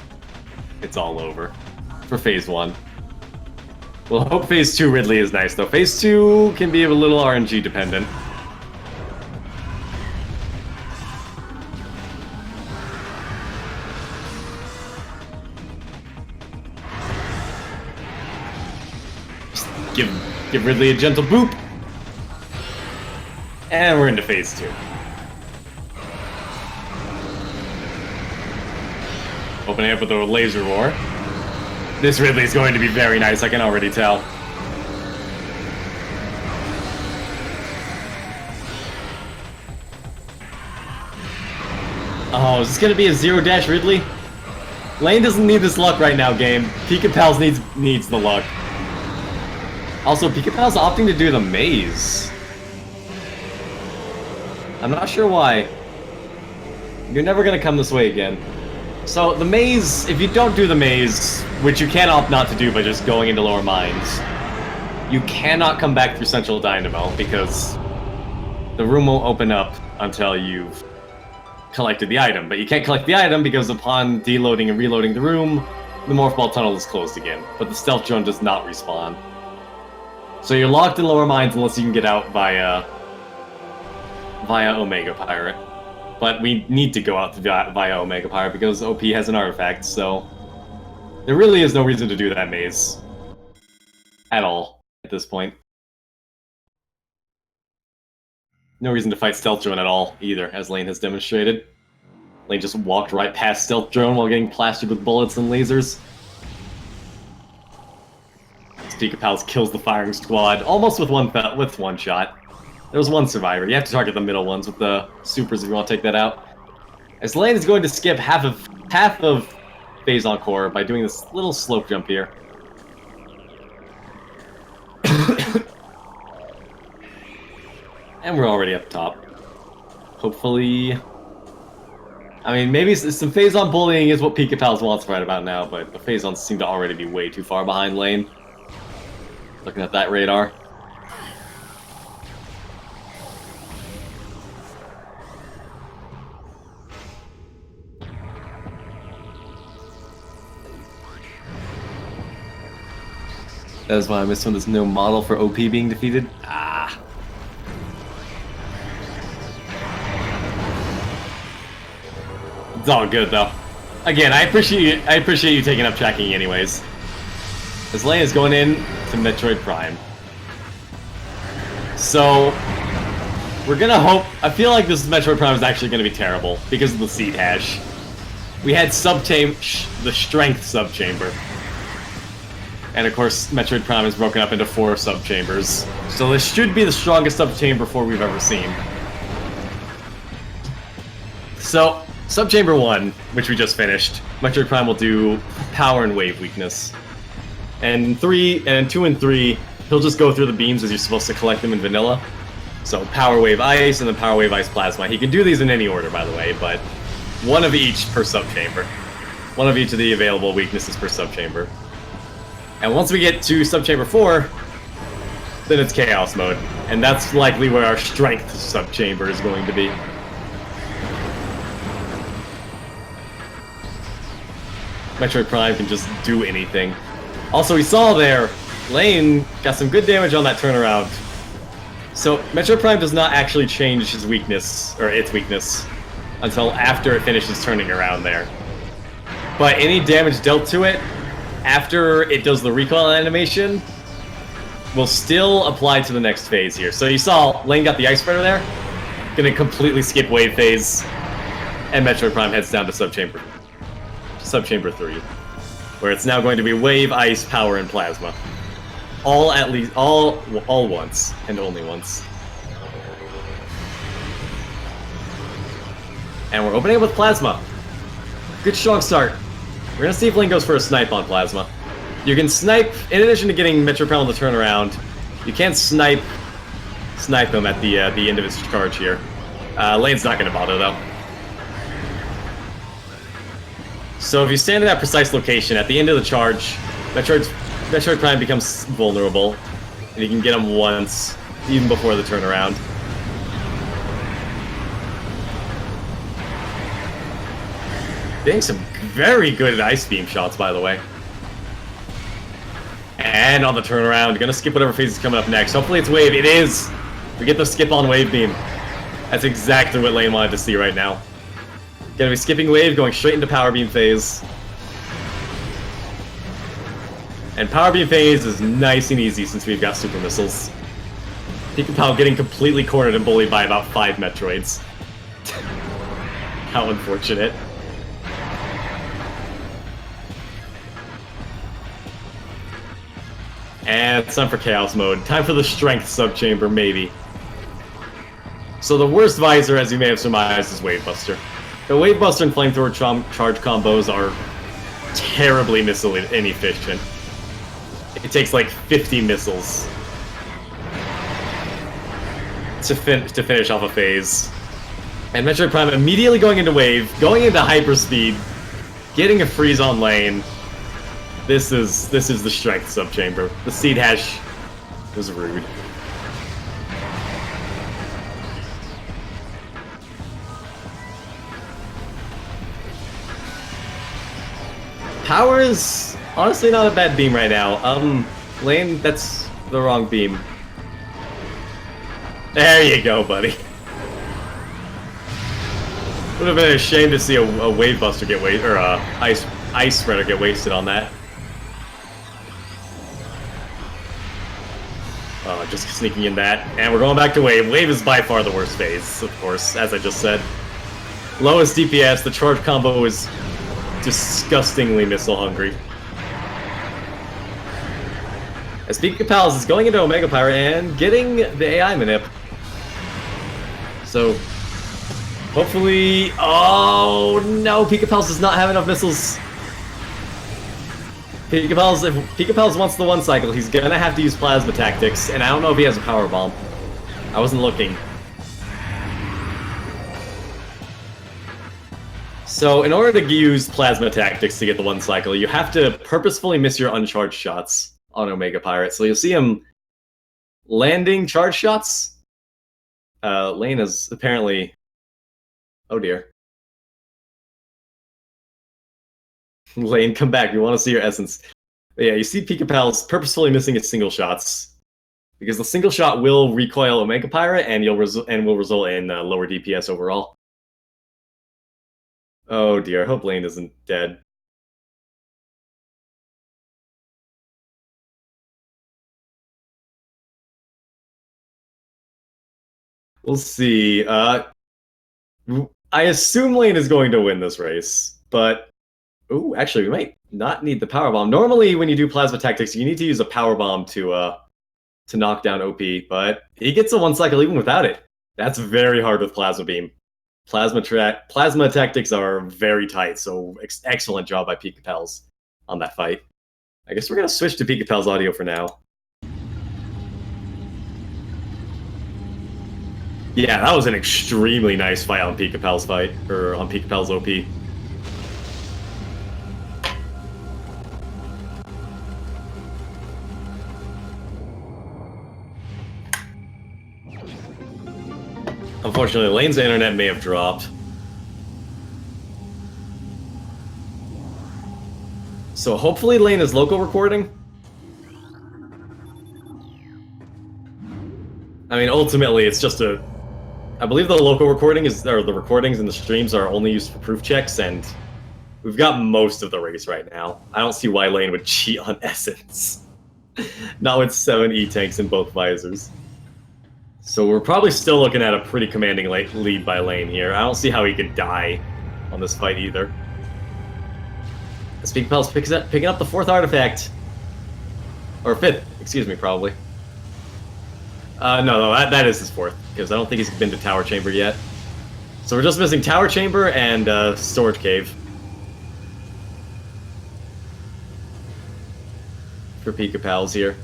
Speaker 1: it's all over for Phase 1. We'll hope Phase 2 Ridley is nice, though. Phase 2 can be a little RNG dependent. Just give Ridley a gentle boop. And we're into Phase 2. Opening up with a laser roar. This Ridley is going to be very nice, I can already tell. Oh, is this going to be a zero-dash Ridley? Lane doesn't need this luck right now, game. Pikapals needs the luck. Also, Pikapals opting to do the maze. I'm not sure why. You're never going to come this way again. So, the maze, if you don't do the maze, which you can opt not to do by just going into lower mines, you cannot come back through Central Dynamo, because the room won't open up until you've collected the item. But you can't collect the item because upon deloading and reloading the room, the Morph Ball tunnel is closed again. But the stealth drone does not respawn. So you're locked in lower mines unless you can get out via Omega Pirate. But we need to go out via Omega Pirate because OP has an artifact, so there really is no reason to do that maze. At all, at this point. No reason to fight Stealth Drone at all, either, as Lane has demonstrated. Lane just walked right past Stealth Drone while getting plastered with bullets and lasers. Pikapals kills the firing squad, almost with one shot. There was one survivor. You have to target the middle ones with the supers if you want to take that out. As Lane is going to skip half of Phazon Core by doing this little slope jump here. And we're already up top. Hopefully... I mean, maybe some Phazon bullying is what Pikapals wants right about now, but the Phazons seem to already be way too far behind Lane. Looking at that radar. That is why I missed when there's no model for OP being defeated. Ah. It's all good though. Again, I appreciate you taking up tracking anyways. As Lane is going in to Metroid Prime. So, we're gonna hope... I feel like this Metroid Prime is actually gonna be terrible because of the seed hash. We had the strength subchamber. And of course, Metroid Prime is broken up into 4 subchambers. So this should be the strongest subchamber 4 we've ever seen. So, subchamber 1, which we just finished, Metroid Prime will do power and wave weakness. And 2 and 3, he'll just go through the beams as you're supposed to collect them in vanilla. So power wave ice and then power wave ice plasma. He can do these in any order, by the way, but one of each per subchamber. One of each of the available weaknesses per subchamber. And once we get to subchamber 4, then it's chaos mode. And that's likely where our strength subchamber is going to be. Metroid Prime can just do anything. Also, we saw there, Lane got some good damage on that turnaround. So, Metroid Prime does not actually change his weakness, or its weakness, until after it finishes turning around there. But any damage dealt to it, after it does the recoil animation, will still apply to the next phase here. So you saw, Lane got the ice spreader there, gonna completely skip wave phase, and Metroid Prime heads down to subchamber 3. Where it's now going to be wave, ice, power, and plasma. All once, and only once. And we're opening up with plasma. Good strong start. We're gonna see if Lane goes for a snipe on plasma. You can snipe, in addition to getting Metroid Prime to turn around, you can't snipe him at the end of his charge here. Lane's not gonna bother though. So if you stand in that precise location, at the end of the charge, Metroid Prime becomes vulnerable, and you can get him once, even before the turnaround. Getting some very good ice beam shots, by the way. And on the turnaround, gonna skip whatever phase is coming up next. Hopefully it's wave. It is! We get the skip on wave beam. That's exactly what Lane wanted to see right now. Gonna be skipping wave, going straight into power beam phase. And power beam phase is nice and easy since we've got super missiles. Pikapals getting completely cornered and bullied by about 5 Metroids. How unfortunate. And it's time for chaos mode. Time for the strength subchamber, maybe. So the worst visor, as you may have surmised, is Wave Buster. The Wave Buster and Flamethrower charge combos are terribly missile inefficient. It takes like 50 missiles to finish off a phase. And Metroid Prime immediately going into Wave, going into hyperspeed, getting a freeze on Lane. This is the strength subchamber. The seed hash was rude. Power is honestly not a bad beam right now. Lane, that's the wrong beam. There you go, buddy. Would have been a shame to see a Wave Buster get wasted, or a ice spreader get wasted on that. Just sneaking in that, and we're going back to Wave. Wave is by far the worst phase, of course, as I just said. Lowest DPS, the charge combo is disgustingly missile hungry. As Pikapals is going into Omega Pirate and getting the AI manip. So, hopefully... Oh no, Pikapals does not have enough missiles. If Pikapals wants the 1 cycle, he's gonna have to use Plasma Tactics, and I don't know if he has a Power Bomb. I wasn't looking. So, in order to use Plasma Tactics to get the 1 cycle, you have to purposefully miss your uncharged shots on Omega Pirate. So you'll see him landing charge shots. Lane is apparently... Oh dear. Lane, come back. We want to see your essence. But yeah, you see Pikapals purposefully missing his single shots. Because the single shot will recoil Omega Pirate and will result in lower DPS overall. Oh dear, I hope Lane isn't dead. We'll see. I assume Lane is going to win this race, but ooh, actually, we might not need the power bomb. Normally, when you do plasma tactics, you need to use a power bomb to knock down OP, but he gets a 1 cycle even without it. That's very hard with plasma beam. Plasma tactics are very tight, so excellent job by Pikapals on that fight. I guess we're gonna switch to Pikapals audio for now. Yeah, that was an extremely nice fight on Pikapals on Pikapals OP. Unfortunately, Lane's internet may have dropped. So hopefully Lane is local recording. I mean, ultimately, it's just a... I believe the local recording or the recordings and the streams are only used for proof checks, and we've got most of the race right now. I don't see why Lane would cheat on Essence. Not with 7 E-tanks in both visors. So we're probably still looking at a pretty commanding lead by Lane here. I don't see how he could die on this fight either. Pikapals picking up the 4th artifact. Or 5th, excuse me, probably. No, that is his 4th, because I don't think he's been to Tower Chamber yet. So we're just missing Tower Chamber and Storage Cave. For Pikapals here.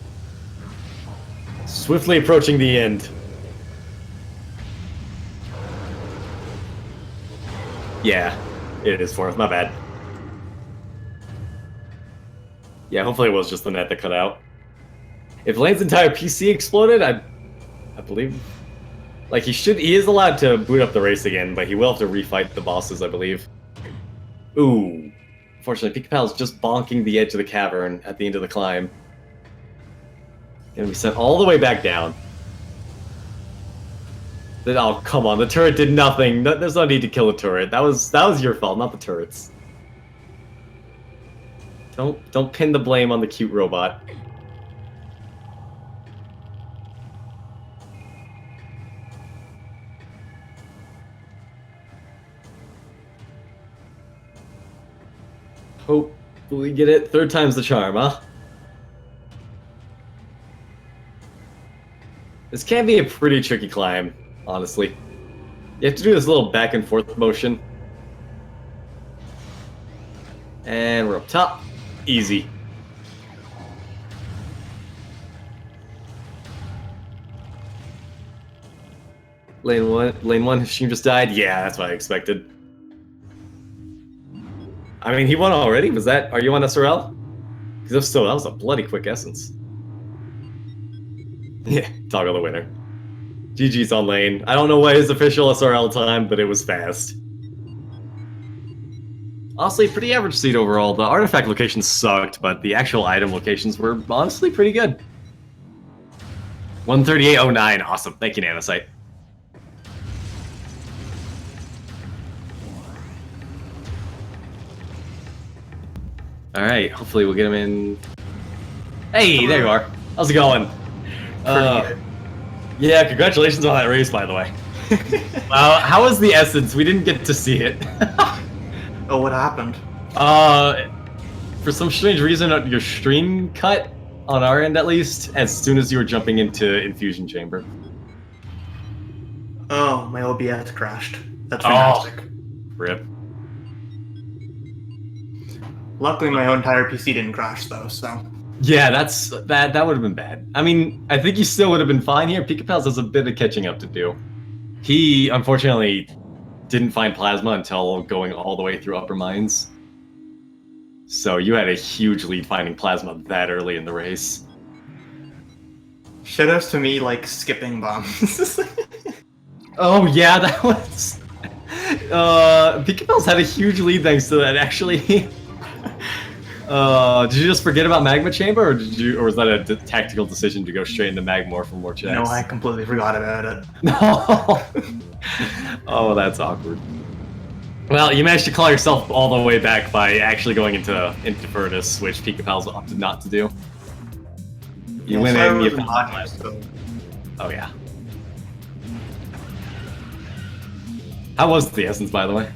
Speaker 1: Swiftly approaching the end. Yeah, it is 4th, my bad. Yeah, hopefully it was just the net that cut out. If Lane's entire PC exploded, I believe... Like, he is allowed to boot up the race again, but he will have to refight the bosses, I believe. Ooh. Unfortunately, Pikapal's just bonking the edge of the cavern at the end of the climb. Gonna be sent all the way back down. Oh, come on, the turret did nothing. There's no need to kill the turret. That was your fault, not the turrets. Don't pin the blame on the cute robot. Hopefully get it. 3rd time's the charm, huh? This can be a pretty tricky climb, honestly. You have to do this little back and forth motion. And we're up top. Easy. Lane 1, Hashim just died? Yeah, that's what I expected. I mean, he won already? Are you on SRL? Because if so, that was a bloody quick Essence. Yeah, toggle the winner. GG's on Lane. I don't know what his official SRL time, but it was fast. Honestly, pretty average seed overall. The artifact locations sucked, but the actual item locations were honestly pretty good. 138.09, awesome. Thank you, Nanosite. Alright, hopefully we'll get him in... Hey, there you are. How's it going? Yeah, congratulations on that race, by the way. How was the Essence? We didn't get to see it.
Speaker 2: Oh, what happened?
Speaker 1: For some strange reason, your stream cut, on our end at least, as soon as you were jumping into Infusion Chamber.
Speaker 2: Oh, my OBS crashed. That's fantastic.
Speaker 1: Oh, rip.
Speaker 2: Luckily, my entire PC didn't crash, though, so...
Speaker 1: Yeah, that would have been bad. I mean, I think you still would have been fine here. Pikapals has a bit of catching up to do. He, unfortunately, didn't find Plasma until going all the way through Upper Mines. So you had a huge lead finding Plasma that early in the race.
Speaker 2: Shoutouts to me, like, skipping bombs.
Speaker 1: Oh, yeah, that was... Pikapals had a huge lead thanks to that, actually. Did you just forget about Magma Chamber, or was that a tactical decision to go straight into Magmor for more checks?
Speaker 2: No, I completely forgot about it.
Speaker 1: No. Oh, that's awkward. Well, you managed to claw yourself all the way back by actually going into Furnace, which Pikapals opted not to do. You went in, you found... Oh yeah. How was the essence, by the way?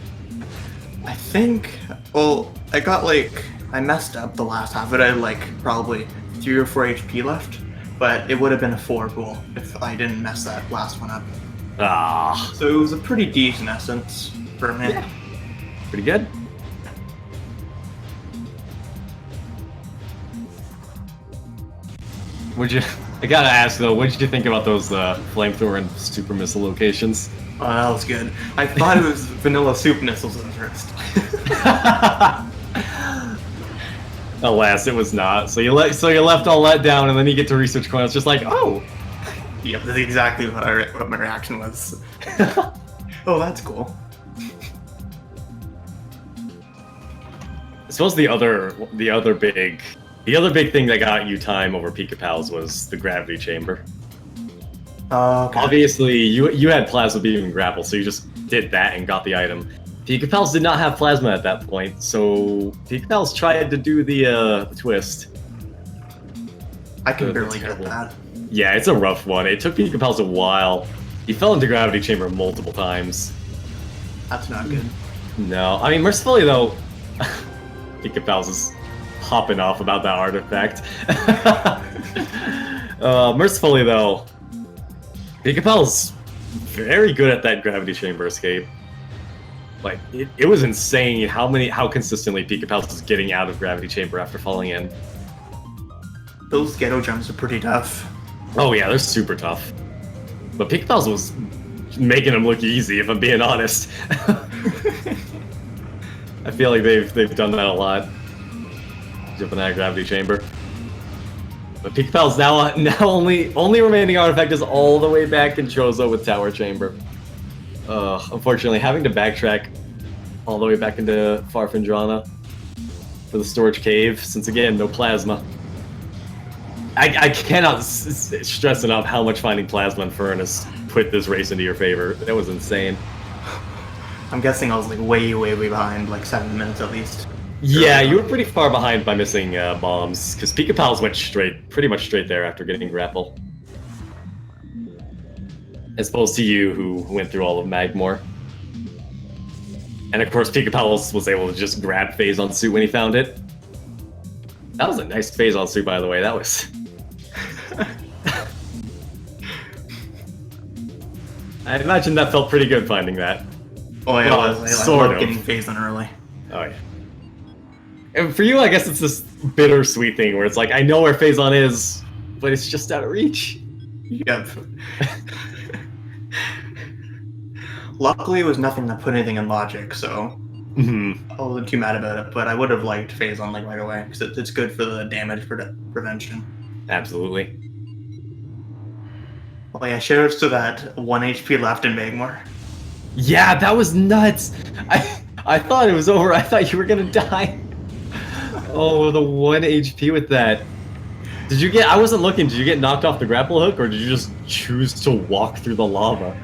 Speaker 2: I think, well, I messed up the last half of it. I had like probably 3 or 4 HP left, but it would have been a 4 goal if I didn't mess that last one up.
Speaker 1: Ah.
Speaker 2: So it was a pretty decent essence for me.
Speaker 1: Yeah. Pretty good. I gotta ask though, what did you think about those flamethrower and super missile locations?
Speaker 2: Oh, that was good. I thought it was vanilla soup missiles at first.
Speaker 1: Alas, it was not. So you're left all let down, and then you get to research coin. It's just like, oh.
Speaker 2: Yep, that's exactly what my reaction was. Oh, that's cool.
Speaker 1: I suppose the other big thing that got you time over Pikapals was the gravity chamber.
Speaker 2: Okay.
Speaker 1: Obviously, you had plasma beam and grapple, so you just did that and got the item. Pikapals did not have plasma at that point, so Pikapals tried to do the twist.
Speaker 2: I can barely get that.
Speaker 1: Yeah, it's a rough one. It took Pikapals a while. He fell into gravity chamber multiple times.
Speaker 2: That's not good.
Speaker 1: No, I mean, mercifully though, Pikapals is hopping off about that artifact. Mercifully though, Pikapals very good at that gravity chamber escape. Like, it was insane how consistently Pikapals was getting out of gravity chamber after falling in.
Speaker 2: Those ghetto jumps are pretty tough.
Speaker 1: Oh yeah, they're super tough. But Pikapals was making them look easy, if I'm being honest. I feel like they've done that a lot. Jumping out of gravity chamber. But Pikapals now only remaining artifact is all the way back in Chozo with Tower Chamber. Unfortunately, having to backtrack all the way back into Farfandrana for the storage cave, since again, no plasma. I cannot stress enough how much finding plasma and furnace put this race into your favor. That was insane.
Speaker 2: I'm guessing I was like way behind, like 7 minutes at least.
Speaker 1: Yeah, you were pretty far behind by missing bombs, because Pikapals went pretty much straight there after getting grapple. As opposed to you, who went through all of Magmore. And of course, Pikapals was able to just grab phase on suit when he found it. That was a nice phase on suit, by the way. That was... I imagine that felt pretty good finding that.
Speaker 2: Oh yeah,
Speaker 1: well,
Speaker 2: I love getting phased on early.
Speaker 1: Oh yeah. And for you, I guess it's this bittersweet thing where it's like, I know where Phazon is, but it's just out of reach.
Speaker 2: Yep. Luckily, it was nothing that put anything in logic, so I wasn't too mad about it. But I would have liked Phazon like right away because it's good for the damage prevention.
Speaker 1: Absolutely.
Speaker 2: Well, yeah, shoutouts to that 1 HP left in Magmore.
Speaker 1: Yeah, that was nuts. I thought it was over. I thought you were gonna die. Oh, the 1 HP with that. Did you get... I wasn't looking. Did you get knocked off the grapple hook, or did you just choose to walk through the lava?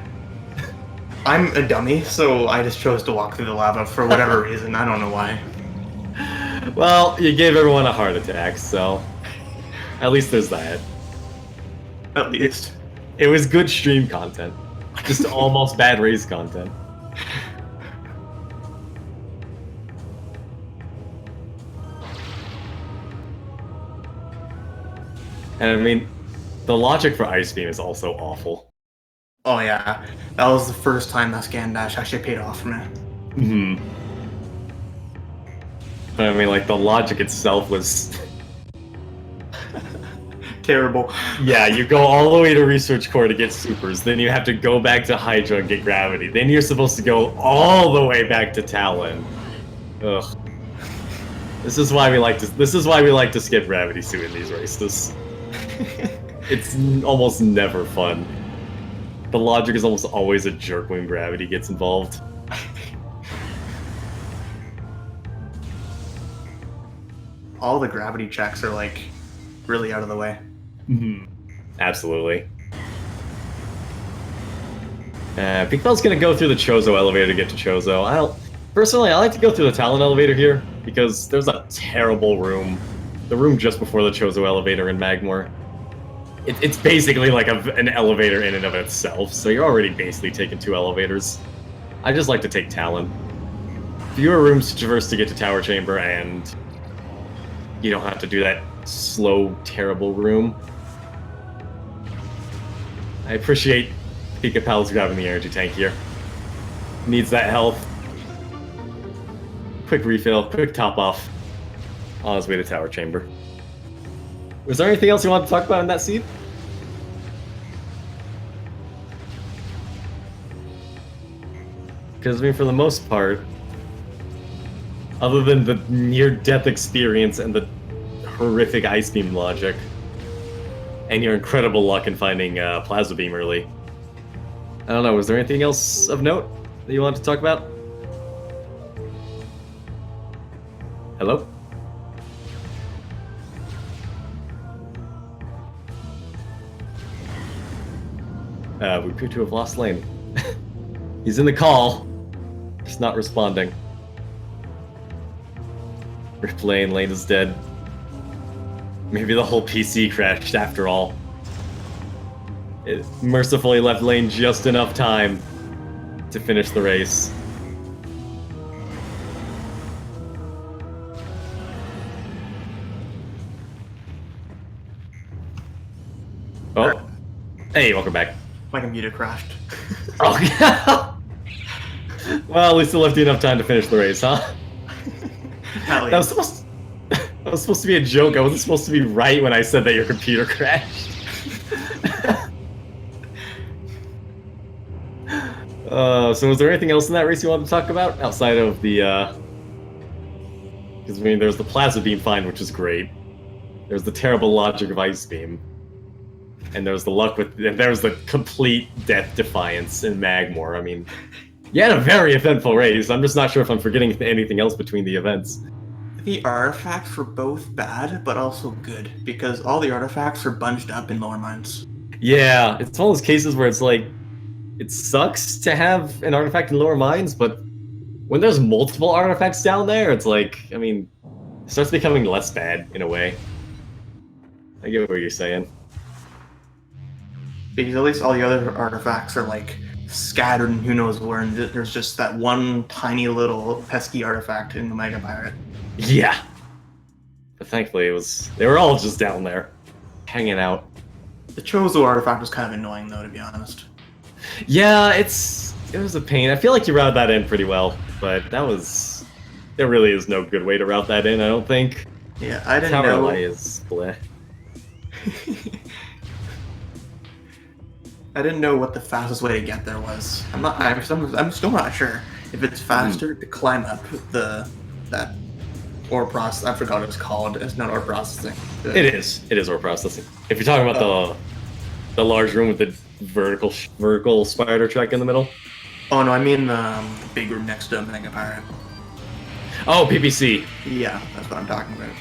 Speaker 2: I'm a dummy, so I just chose to walk through the lava for whatever reason. I don't know why.
Speaker 1: Well, you gave everyone a heart attack, so... At least there's that.
Speaker 2: At least.
Speaker 1: It was good stream content. Just almost bad race content. And I mean, the logic for Ice Beam is also awful.
Speaker 2: Oh yeah, that was the first time that scan dash actually paid off for me.
Speaker 1: But I mean, like, the logic itself was...
Speaker 2: Terrible.
Speaker 1: Yeah, you go all the way to Research Core to get supers, then you have to go back to Hydra and get gravity. Then you're supposed to go all the way back to Talon. Ugh. This is why we like to skip gravity suit in these races. It's almost never fun. The logic is almost always a jerk when gravity gets involved.
Speaker 2: All the gravity checks are like really out of the way.
Speaker 1: Absolutely. Pikapal's gonna go through the Chozo elevator to get to Chozo. Personally, I like to go through the Talon elevator here because there's a terrible room. The room just before the Chozo elevator in Magmore. It's basically like an elevator in and of itself, so you're already basically taking 2 elevators. I just like to take Talon. Fewer rooms to traverse to get to Tower Chamber, and you don't have to do that slow, terrible room. I appreciate Pikapals grabbing the energy tank here. Needs that health. Quick refill, quick top off. On his way to Tower Chamber. Was there anything else you wanted to talk about in that scene? Because, I mean, for the most part, other than the near-death experience and the horrific Ice Beam logic, and your incredible luck in finding Plasma Beam early, I don't know, was there anything else of note that you wanted to talk about? Hello? We appear to have lost Lane. He's in the call. Just not responding. Rip Lane, Lane is dead. Maybe the whole PC crashed after all. It mercifully left Lane just enough time to finish the race. Oh. Hey, welcome back.
Speaker 2: My computer crashed.
Speaker 1: Oh, well, at least it left you enough time to finish the race, huh? That was supposed to be a joke. I wasn't supposed to be right when I said that your computer crashed. So was there anything else in that race you wanted to talk about? Outside of the, because, I mean, there's the Plasma Beam find, which is great. There's the terrible logic of Ice Beam. And there's the luck with, and there's the complete death defiance in Magmore. I mean, you had a very eventful race. I'm just not sure if I'm forgetting anything else between the events.
Speaker 2: The artifacts were both bad, but also good, because all the artifacts are bunched up in lower mines.
Speaker 1: Yeah, it's one of those cases where it's like, it sucks to have an artifact in lower mines, but when there's multiple artifacts down there, it's like, I mean, it starts becoming less bad in a way. I get what you're saying.
Speaker 2: Because at least all the other artifacts are like scattered and who knows where, and there's just that one tiny little pesky artifact in the Mega Pirate.
Speaker 1: Yeah. But thankfully they were all just down there, hanging out.
Speaker 2: The Chozo artifact was kind of annoying though, to be honest.
Speaker 1: Yeah, it was a pain. I feel like you routed that in pretty well, but there really is no good way to route that in, I don't think.
Speaker 2: Yeah, I didn't
Speaker 1: Tower
Speaker 2: know.
Speaker 1: is bleh.
Speaker 2: I didn't know what the fastest way to get there was. I'm still not sure if it's faster to climb up that ore process. I forgot what it's called. It's not ore processing.
Speaker 1: It is ore processing. If you're talking about the large room with the vertical spider track in the middle.
Speaker 2: Oh no, I mean the big room next to Mega Pirate.
Speaker 1: Oh, PPC.
Speaker 2: Yeah, that's what I'm talking about.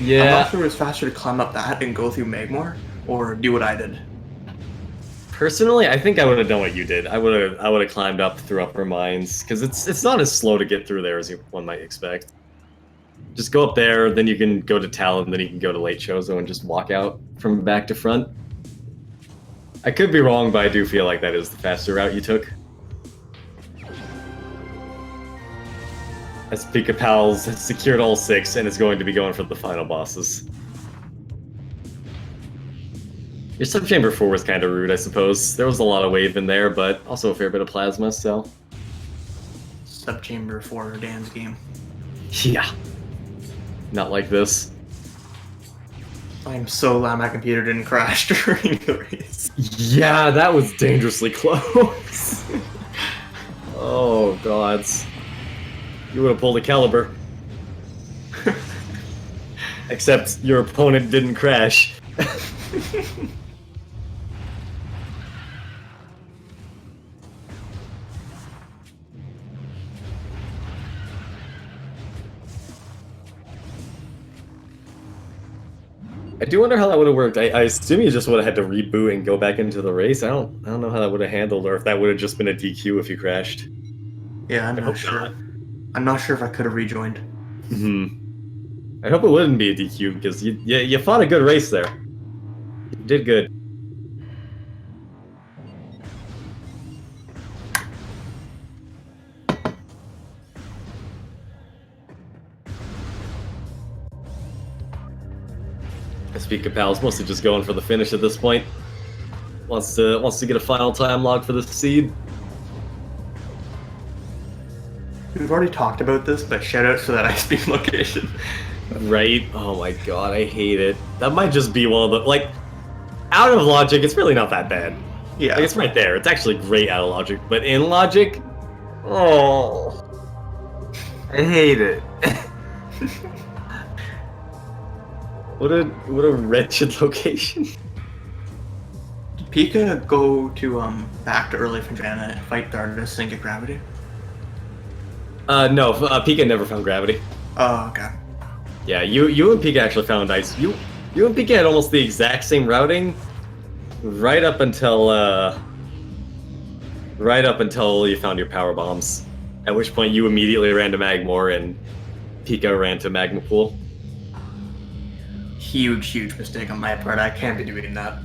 Speaker 1: Yeah.
Speaker 2: I'm not sure it's faster to climb up that and go through Magmore, or do what I did.
Speaker 1: Personally, I think I would have done what you did. I would have climbed up through upper mines, because it's not as slow to get through there as one might expect. Just go up there, then you can go to Talon, then you can go to Late Chozo and just walk out from back to front. I could be wrong, but I do feel like that is the faster route you took. As Pikapals has secured all 6 and is going to be going for the final bosses. Your sub-chamber 4 was kind of rude, I suppose. There was a lot of wave in there, but also a fair bit of plasma, so...
Speaker 2: Sub-chamber 4 Dan's game.
Speaker 1: Yeah. Not like this.
Speaker 2: I am so glad my computer didn't crash during the race.
Speaker 1: Yeah, that was dangerously close. Oh, gods. You would have pulled a caliber. Except your opponent didn't crash. I do wonder how that would have worked. I assume you just would have had to reboot and go back into the race. I don't know how that would have handled, or if that would have just been a DQ if you crashed.
Speaker 2: Yeah, I'm not sure. I'm not sure if I could have rejoined.
Speaker 1: I hope it wouldn't be a DQ, because you fought a good race there. You did good. Pikapals mostly just going for the finish at this point. Wants to get a final time log for the seed.
Speaker 2: We've already talked about this, but shout out for that ice beam location.
Speaker 1: Right? Oh my god, I hate it. That might just be one of the, like, out of logic, it's really not that bad.
Speaker 2: Yeah.
Speaker 1: Like, it's right there. It's actually great out of logic. But in logic, oh, I hate it. What a wretched location.
Speaker 2: Did Pika go to back to early Fangina and fight the artist and get gravity?
Speaker 1: No, Pika never found gravity.
Speaker 2: Oh, okay.
Speaker 1: Yeah, you and Pika actually found ice. You and Pika had almost the exact same routing, right up until you found your power bombs. At which point you immediately ran to Magmore and Pika ran to Magma Pool.
Speaker 2: Huge mistake on my part. I can't be doing that.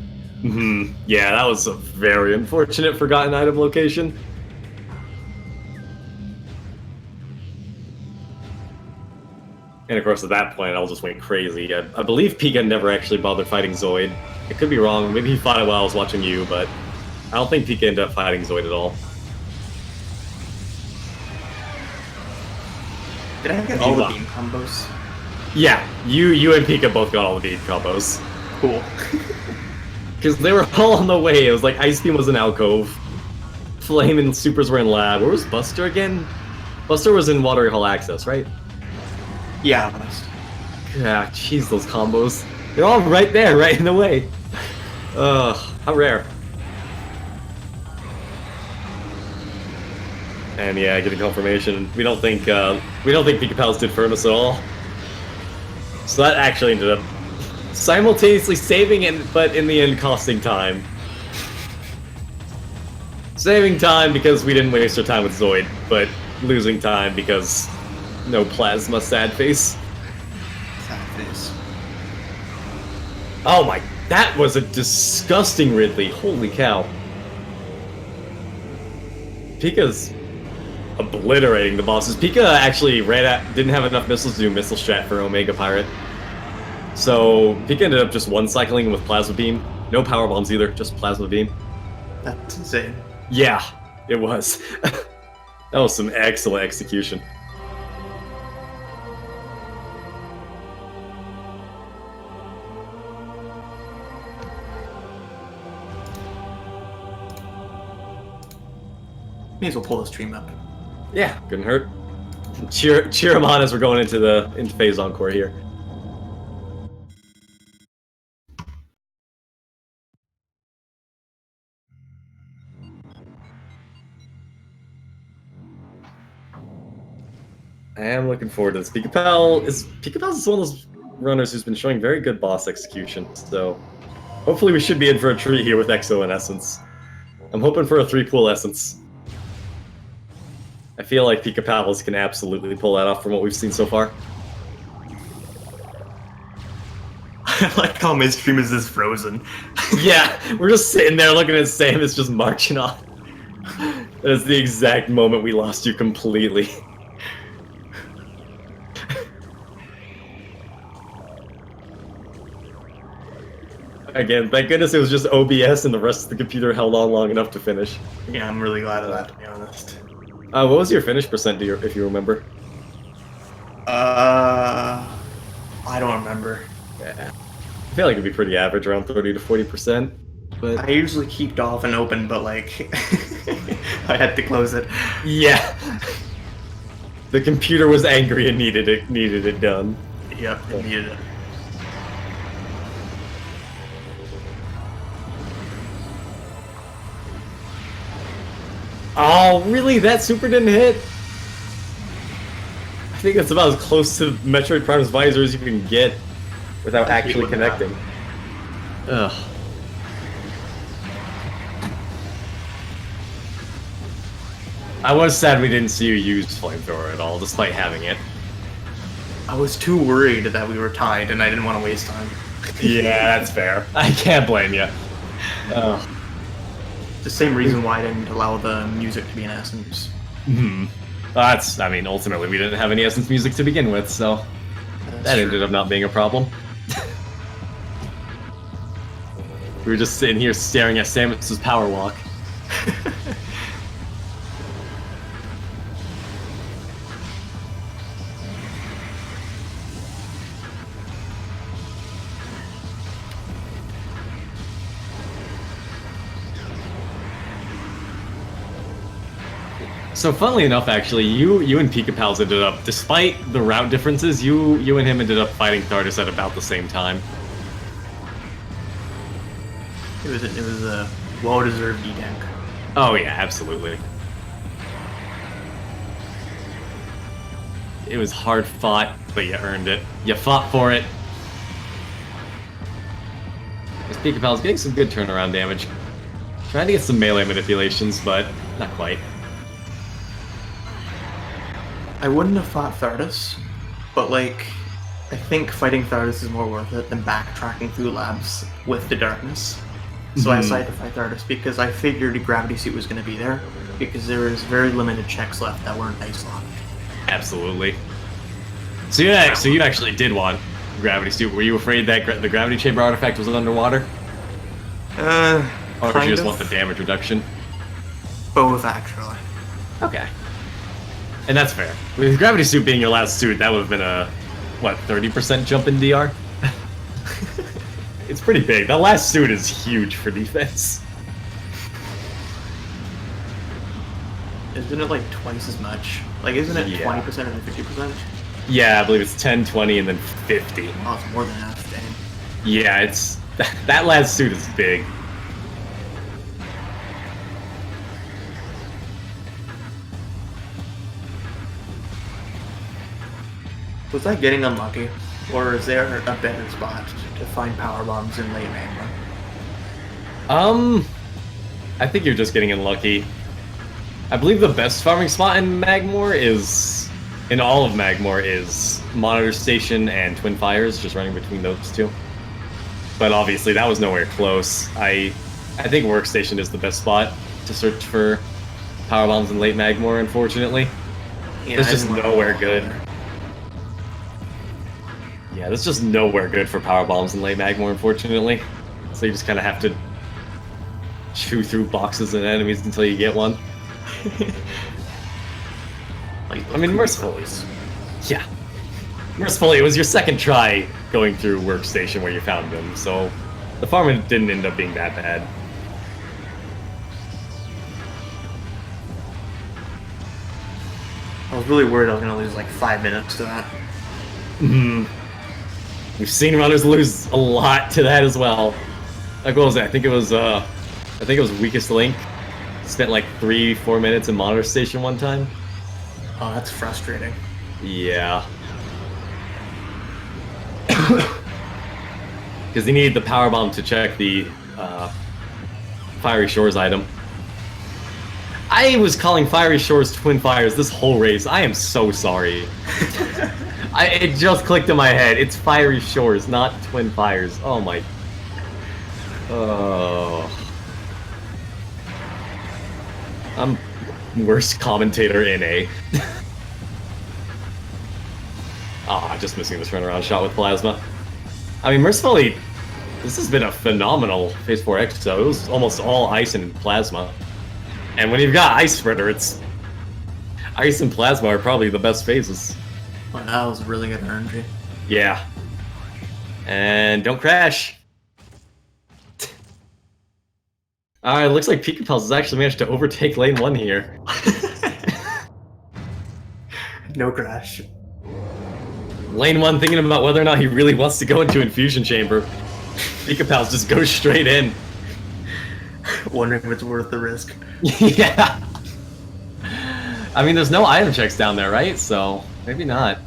Speaker 1: Yeah, that was a very unfortunate forgotten item location. And of course, at that point, I just went crazy. I believe Pika never actually bothered fighting Zoid. I could be wrong. Maybe he fought it while I was watching you, but I don't think Pika ended up fighting Zoid at all.
Speaker 2: Did I get all the beam combos?
Speaker 1: Yeah, you and Pika both got all the beam combos.
Speaker 2: Cool.
Speaker 1: Because they were all on the way. It was like Ice Beam was in Alcove, Flame and Supers were in Lab. Where was Buster again? Buster was in Watery Hall Access, right?
Speaker 2: Yeah.
Speaker 1: Yeah, jeez, those combos. They're all right there, right in the way. Ugh, how rare. And yeah, getting confirmation. We don't think Pikapals did Furnace at all. So that actually ended up simultaneously saving it, but in the end costing time. Saving time because we didn't waste our time with Zoid, but losing time because no plasma, sad face.
Speaker 2: Sad face.
Speaker 1: Oh my, that was a disgusting Ridley. Holy cow. Pika's obliterating the bosses. Pika actually didn't have enough missiles to do missile strat for Omega Pirate. So Pika ended up just one-cycling with Plasma Beam. No power bombs either, just Plasma Beam.
Speaker 2: That's insane.
Speaker 1: Yeah, it was. That was some excellent execution.
Speaker 2: May as well pull the stream up.
Speaker 1: Yeah, couldn't hurt. Cheer him on as we're going into phase encore here. I am looking forward to this. Pikapals is one of those runners who's been showing very good boss execution, so hopefully we should be in for a treat here with Exo and Essence. I'm hoping for a 3-pool Essence. I feel like Pikapals can absolutely pull that off from what we've seen so far.
Speaker 2: I like how midstream is this frozen.
Speaker 1: Yeah, we're just sitting there looking at Samus just marching off. That is the exact moment we lost you completely. Again, thank goodness it was just OBS and the rest of the computer held on long enough to finish.
Speaker 2: Yeah, I'm really glad of that, to be honest.
Speaker 1: What was your finish percent, if you remember?
Speaker 2: I don't remember.
Speaker 1: Yeah. I feel like it'd be pretty average, around 30 to 40%. But
Speaker 2: I usually keep Dolph and open, but like, I had to close it.
Speaker 1: Yeah. The computer was angry and needed it done.
Speaker 2: Yep, it needed it.
Speaker 1: Oh, really? That super didn't hit? I think that's about as close to Metroid Prime's visor as you can get without actually connecting. Ugh. I was sad we didn't see you use Flamethrower at all, despite having it.
Speaker 2: I was too worried that we were tied, and I didn't want to waste time.
Speaker 1: Yeah, that's fair. I can't blame you. Ugh.
Speaker 2: The same reason why I didn't allow the music to be in Essence.
Speaker 1: I mean, ultimately we didn't have any Essence music to begin with, so that ended up not being a problem. We were just sitting here staring at Samus's power walk. So funnily enough, actually, you and Pikapals ended up, despite the route differences, you and him ended up fighting Thardus at about the same time.
Speaker 2: It was a well-deserved detank.
Speaker 1: Oh yeah, absolutely. It was hard fought, but you earned it. You fought for it. This Pikapals getting some good turnaround damage. Trying to get some melee manipulations, but not quite.
Speaker 2: I wouldn't have fought Thardus, but like, I think fighting Thardus is more worth it than backtracking through labs with the darkness. So I decided to fight Thardus because I figured a gravity suit was going to be there, because there was very limited checks left that weren't ice locked.
Speaker 1: Absolutely. So you actually did want gravity suit. Were you afraid that the gravity chamber artifact was underwater? Or did you just want the damage reduction?
Speaker 2: Both, actually.
Speaker 1: Okay. And that's fair. With gravity suit being your last suit, that would have been a, what, 30% jump in DR? It's pretty big. That last suit is huge for defense.
Speaker 2: Isn't it like twice as much? Like, isn't it 20% and then 50%?
Speaker 1: Yeah, I believe it's 10, 20, and then 50.
Speaker 2: Oh, it's more than half, dang.
Speaker 1: Yeah, it's... That last suit is big.
Speaker 2: Was I getting unlucky? Or is there a better spot to find power bombs in late magma?
Speaker 1: I think you're just getting unlucky. I believe the best farming spot in Magmore is... in all of Magmore is Monitor Station and Twin Fires, just running between those two. But obviously that was nowhere close. I think Workstation is the best spot to search for power bombs in late Magmore, unfortunately.
Speaker 2: Yeah,
Speaker 1: There's just nowhere good. Yeah, there's just nowhere good for power bombs in late Magmore, unfortunately. So you just kind of have to chew through boxes and enemies until you get one.
Speaker 2: Like,
Speaker 1: I mean, mercifully. Yeah. Mercifully, it was your second try going through Workstation where you found them, so the farming didn't end up being that bad.
Speaker 2: I was really worried I was going to lose like 5 minutes to that.
Speaker 1: We've seen runners lose a lot to that as well. Like, what was it? I think it was Weakest Link. Spent like 3-4 minutes in Monitor Station one time.
Speaker 2: Oh, that's frustrating.
Speaker 1: Yeah. Because he needed the power bomb to check the Fiery Shores item. I was calling Fiery Shores Twin Fires this whole race. I am so sorry. It just clicked in my head. It's Fiery Shores, not Twin Fires. Oh my... Oh... I'm worst commentator in A. Just missing this runaround shot with Plasma. I mean, mercifully, this has been a phenomenal Phase 4 exo. It was almost all Ice and Plasma. And when you've got Ice Spreader, it's... Ice and Plasma are probably the best phases.
Speaker 2: Well, that was really good RNG.
Speaker 1: Yeah. And don't crash. Alright, looks like Pikapals has actually managed to overtake Lane1 here.
Speaker 2: No crash.
Speaker 1: Lane1 thinking about whether or not he really wants to go into Infusion Chamber. Pikapals just goes straight in.
Speaker 2: Wondering if it's worth the risk.
Speaker 1: Yeah. I mean, there's no item checks down there, right? So, maybe not.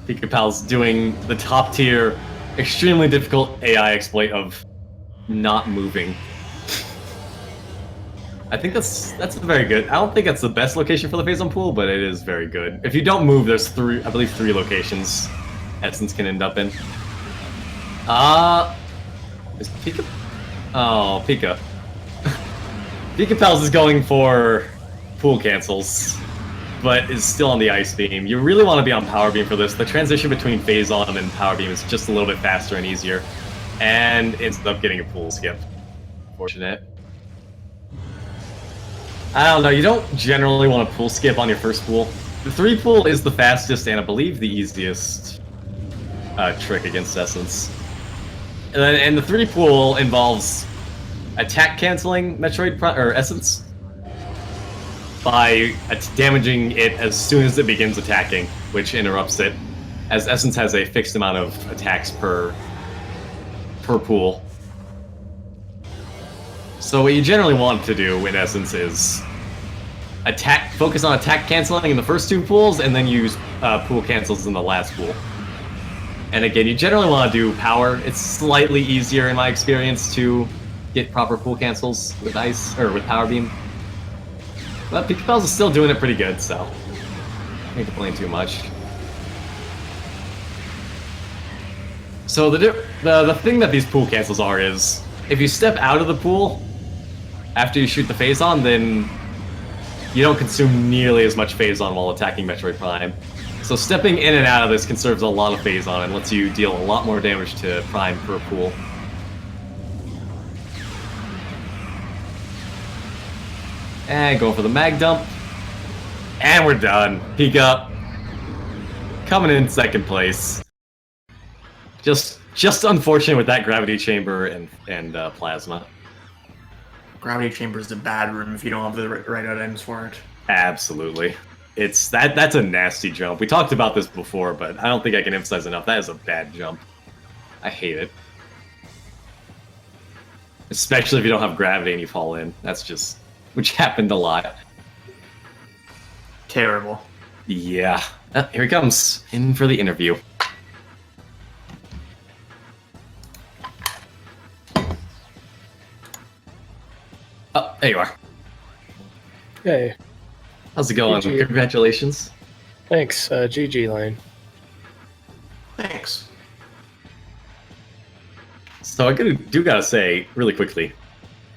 Speaker 1: Pikapals doing the top tier, extremely difficult AI exploit of not moving. I think that's very good. I don't think that's the best location for the phase on pool, but it is very good. If you don't move, there's I believe three locations Essence can end up in. Is Pika? Oh, Pika. Pikapals is going for pool cancels, but is still on the Ice Beam. You really want to be on Power Beam for this. The transition between Phase On and Power Beam is just a little bit faster and easier. and ends up getting a pool skip. Fortunate. I don't know, you don't generally want to pool skip on your first pool. The 3 pool is the fastest and I believe the easiest trick against Essence. And the 3 pool involves attack canceling Metroid or Essence by damaging it as soon as it begins attacking, which interrupts it, as Essence has a fixed amount of attacks per pool. So what you generally want to do in Essence is focus on attack canceling in the first 2 pools, and then use pool cancels in the last pool. And again, you generally want to do power. It's slightly easier in my experience to get proper pool cancels with ice or with power beam. But Pikapals is still doing it pretty good, so can't complain too much. So the thing that these pool cancels are is, if you step out of the pool after you shoot the Phazon, then you don't consume nearly as much Phazon while attacking Metroid Prime. So stepping in and out of this conserves a lot of Phazon and lets you deal a lot more damage to Prime per pool. And go for the mag dump. And we're done. Peek up. Coming in 2nd place. Just unfortunate with that gravity chamber and plasma.
Speaker 2: Gravity chamber is a bad room if you don't have the right items for it.
Speaker 1: Absolutely. That's a nasty jump. We talked about this before, but I don't think I can emphasize enough. That is a bad jump. I hate it. Especially if you don't have gravity and you fall in. That's just... which happened a lot.
Speaker 2: Terrible.
Speaker 1: Yeah. Here he comes. In for the interview. Oh, there you are.
Speaker 3: Hey.
Speaker 1: How's it going?
Speaker 3: GG.
Speaker 1: Congratulations.
Speaker 3: Thanks, GG Lane.
Speaker 2: Thanks.
Speaker 1: So I gotta say, really quickly,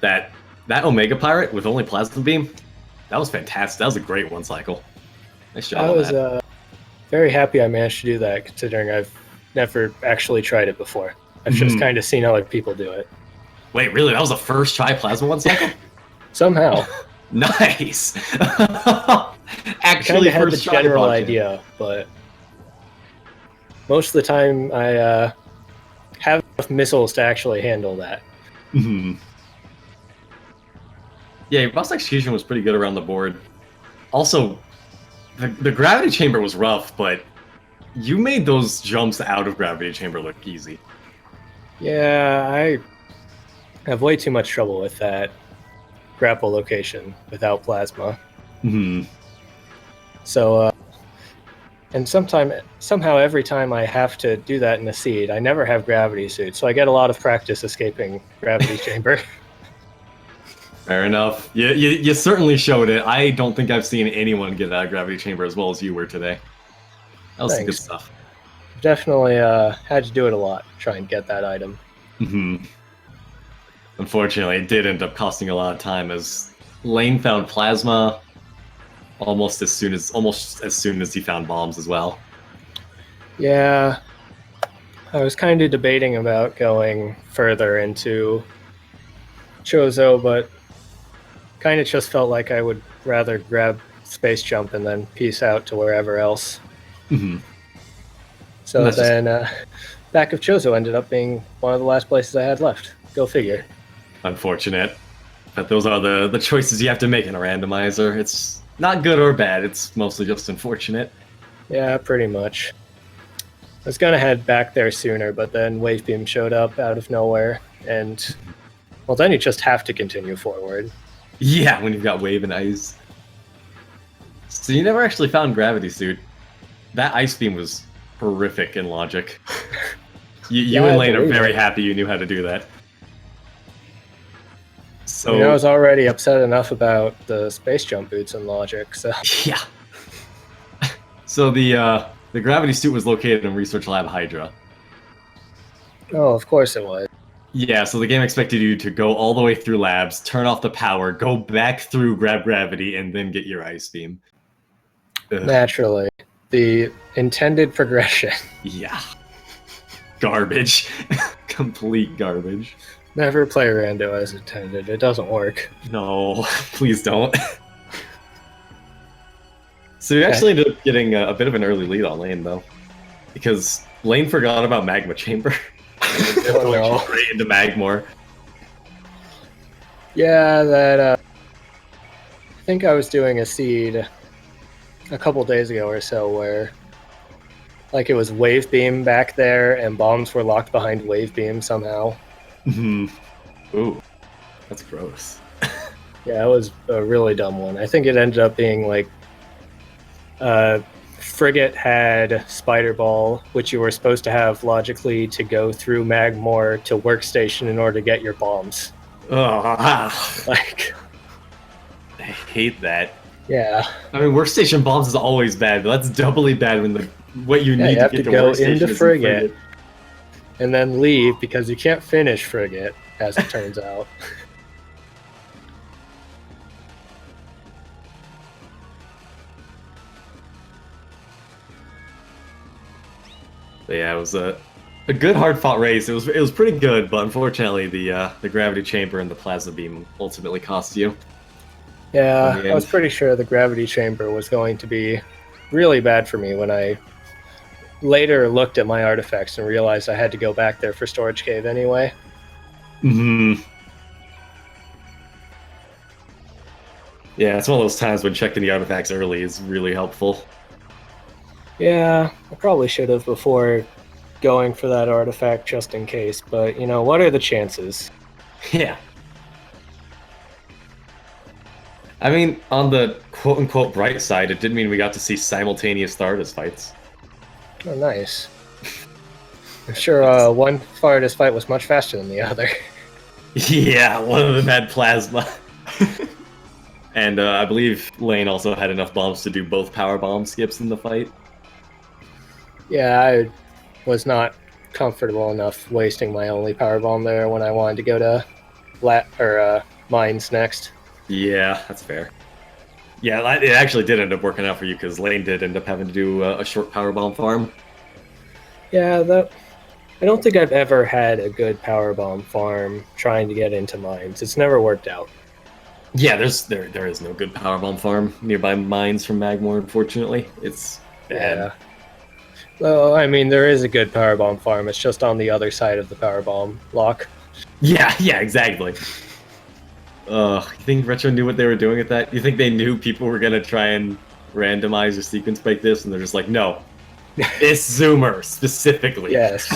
Speaker 1: that Omega Pirate with only Plasma Beam, that was fantastic. That was a great one cycle. Nice job
Speaker 3: I
Speaker 1: on
Speaker 3: was
Speaker 1: that.
Speaker 3: very happy I managed to do that, considering I've never actually tried it before. I've just kind of seen other people do it.
Speaker 1: Wait, really? That was the first try Plasma one cycle?
Speaker 3: Somehow.
Speaker 1: Nice!
Speaker 3: Actually,
Speaker 1: Actually,
Speaker 3: had the
Speaker 1: first try
Speaker 3: general
Speaker 1: function.
Speaker 3: idea, but most of the time I have enough missiles to actually handle that.
Speaker 1: Hmm. Yeah, your boss execution was pretty good around the board. Also, the gravity chamber was rough, but you made those jumps out of gravity chamber look easy.
Speaker 3: Yeah, I have way too much trouble with that grapple location without plasma.
Speaker 1: Hmm.
Speaker 3: So, and somehow every time I have to do that in the seed, I never have gravity suit, so I get a lot of practice escaping gravity chamber.
Speaker 1: Fair enough. You certainly showed it. I don't think I've seen anyone get out of gravity chamber as well as you were today. That was some good
Speaker 3: Thanks.
Speaker 1: stuff.
Speaker 3: Definitely had to do it a lot to try and get that item.
Speaker 1: Hmm. Unfortunately, it did end up costing a lot of time, as Lane found plasma almost as soon as he found bombs as well.
Speaker 3: Yeah, I was kind of debating about going further into Chozo, but kind of just felt like I would rather grab Space Jump and then peace out to wherever else.
Speaker 1: Hmm.
Speaker 3: So
Speaker 1: That's
Speaker 3: then back of Chozo ended up being one of the last places I had left. Go figure.
Speaker 1: Unfortunate. But those are the choices you have to make in a randomizer. It's not good or bad, it's mostly just unfortunate.
Speaker 3: Yeah, pretty much. I was gonna head back there sooner, but then Wave Beam showed up out of nowhere, and well, then you just have to continue forward.
Speaker 1: Yeah, when you've got wave and ice. So you never actually found Gravity Suit. That ice beam was horrific in logic. You
Speaker 3: Yeah,
Speaker 1: and
Speaker 3: I
Speaker 1: Lane are
Speaker 3: believe
Speaker 1: very
Speaker 3: it.
Speaker 1: happy you knew how to do that. So
Speaker 3: I mean, I was already upset enough about the space jump boots and logic, so
Speaker 1: yeah. So the Gravity Suit was located in Research Lab Hydra.
Speaker 3: oh, of course it was.
Speaker 1: Yeah, so the game expected you to go all the way through labs, turn off the power, go back through, grab gravity, and then get your ice beam. Ugh.
Speaker 3: Naturally, the intended progression.
Speaker 1: Yeah. Garbage. Complete garbage.
Speaker 3: Never play rando as intended. It doesn't work.
Speaker 1: No, please don't. So you actually ended up getting a bit of an early lead on Lane, though. Because Lane forgot about Magma Chamber. And
Speaker 3: Oh,
Speaker 1: going
Speaker 3: no.
Speaker 1: straight into Magmore.
Speaker 3: Yeah, that. I think I was doing a seed a couple days ago or so where, like, it was wave beam back there, and bombs were locked behind wave beam somehow.
Speaker 1: Ooh, that's gross.
Speaker 3: Yeah, it was a really dumb one. I think it ended up being like, Frigate had Spider Ball, which you were supposed to have logically to go through Magmore to Workstation in order to get your bombs.
Speaker 1: Oh,
Speaker 3: Like,
Speaker 1: I hate that.
Speaker 3: yeah.
Speaker 1: I mean, workstation bombs is always bad, but that's doubly bad when what you need
Speaker 3: You
Speaker 1: to
Speaker 3: have
Speaker 1: get
Speaker 3: to
Speaker 1: to
Speaker 3: go
Speaker 1: workstation
Speaker 3: into
Speaker 1: is in
Speaker 3: Frigate and then leave because you can't finish Frigate, as it turns out.
Speaker 1: But yeah, it was a good hard fought race. It was pretty good, but unfortunately the gravity chamber and the plasma beam ultimately cost you.
Speaker 3: Yeah,
Speaker 1: In the
Speaker 3: I was
Speaker 1: end.
Speaker 3: pretty sure the gravity chamber was going to be really bad for me when I later looked at my artifacts and realized I had to go back there for Storage Cave anyway.
Speaker 1: Yeah, it's one of those times when checking the artifacts early is really helpful.
Speaker 3: Yeah, I probably should have before going for that artifact just in case, but you know, what are the chances?
Speaker 1: Yeah. I mean, on the quote-unquote bright side, it did mean we got to see simultaneous Stardust fights.
Speaker 3: Oh, nice. I'm sure one Stardust fight was much faster than the other.
Speaker 1: Yeah, one of them had plasma. And I believe Lane also had enough bombs to do both power bomb skips in the fight.
Speaker 3: Yeah, I was not comfortable enough wasting my only power bomb there when I wanted to go to mines next.
Speaker 1: Yeah, that's fair. Yeah, it actually did end up working out for you because Lane did end up having to do a short power bomb farm.
Speaker 3: Yeah, I don't think I've ever had a good power bomb farm trying to get into mines. It's never worked out.
Speaker 1: Yeah, there is no good power bomb farm nearby mines from Magmore. Unfortunately, it's bad.
Speaker 3: Yeah. Well, I mean, there is a good power bomb farm. It's just on the other side of the power bomb lock.
Speaker 1: Yeah, exactly. You think Retro knew what they were doing with that? You think they knew people were gonna try and randomize or sequence break this, and they're just like, no, this zoomer specifically.
Speaker 3: Yes.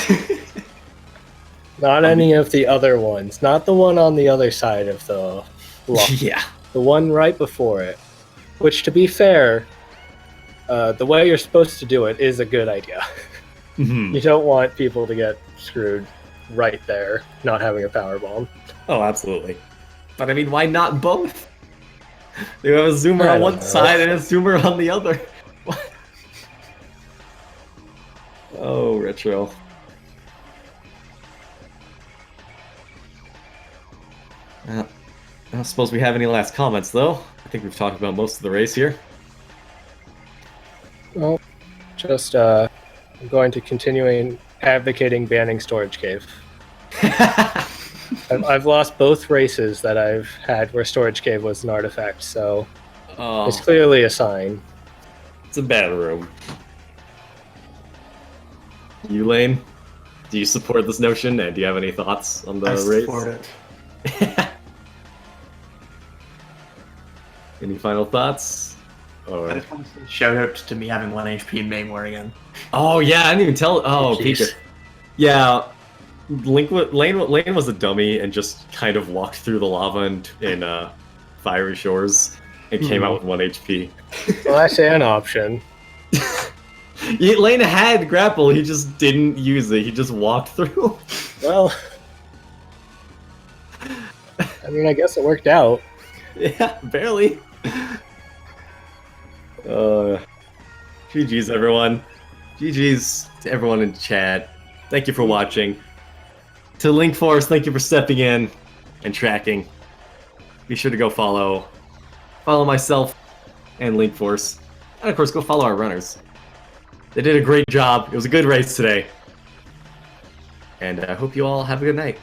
Speaker 3: Not any of the other ones. Not the one on the other side of the lock.
Speaker 1: Yeah.
Speaker 3: The one right before it. Which, to be fair, the way you're supposed to do it is a good idea.
Speaker 1: Mhm.
Speaker 3: You don't want people to get screwed right there, not having a power bomb.
Speaker 1: Oh, absolutely. But I mean, why not both? You have a zoomer
Speaker 3: I
Speaker 1: on
Speaker 3: don't
Speaker 1: one
Speaker 3: know.
Speaker 1: side and a zoomer on the other. What? Oh, Retro. I don't suppose we have any last comments, though. I think we've talked about most of the race here.
Speaker 3: Well, just I'm going to continue advocating banning Storage Cave. I've lost both races that I've had where Storage Cave was an artifact, so
Speaker 1: Oh,
Speaker 3: it's clearly a sign.
Speaker 1: it's a bad room. You, Lane? Do you support this notion, and do you have any thoughts on the
Speaker 2: I
Speaker 1: race?
Speaker 2: support it.
Speaker 1: Any final thoughts?
Speaker 2: I
Speaker 1: Or...
Speaker 2: just want to say shout out to me having 1 HP in Maymore again.
Speaker 1: Oh yeah, I didn't even tell. Oh,
Speaker 3: Jeez.
Speaker 1: Pika. Yeah, Lane was a dummy and just kind of walked through the lava in Fiery Shores and came out with 1 HP.
Speaker 3: Well, that's an option.
Speaker 1: Lane had grapple, he just didn't use it. He just walked through.
Speaker 3: Well, I mean, I guess it worked out.
Speaker 1: Yeah, barely. GG's everyone. GG's to everyone in chat. Thank you for watching. To Linkforce, thank you for stepping in and tracking. Be sure to go follow myself and Linkforce. And of course, go follow our runners. They did a great job. It was a good race today. and I hope you all have a good night.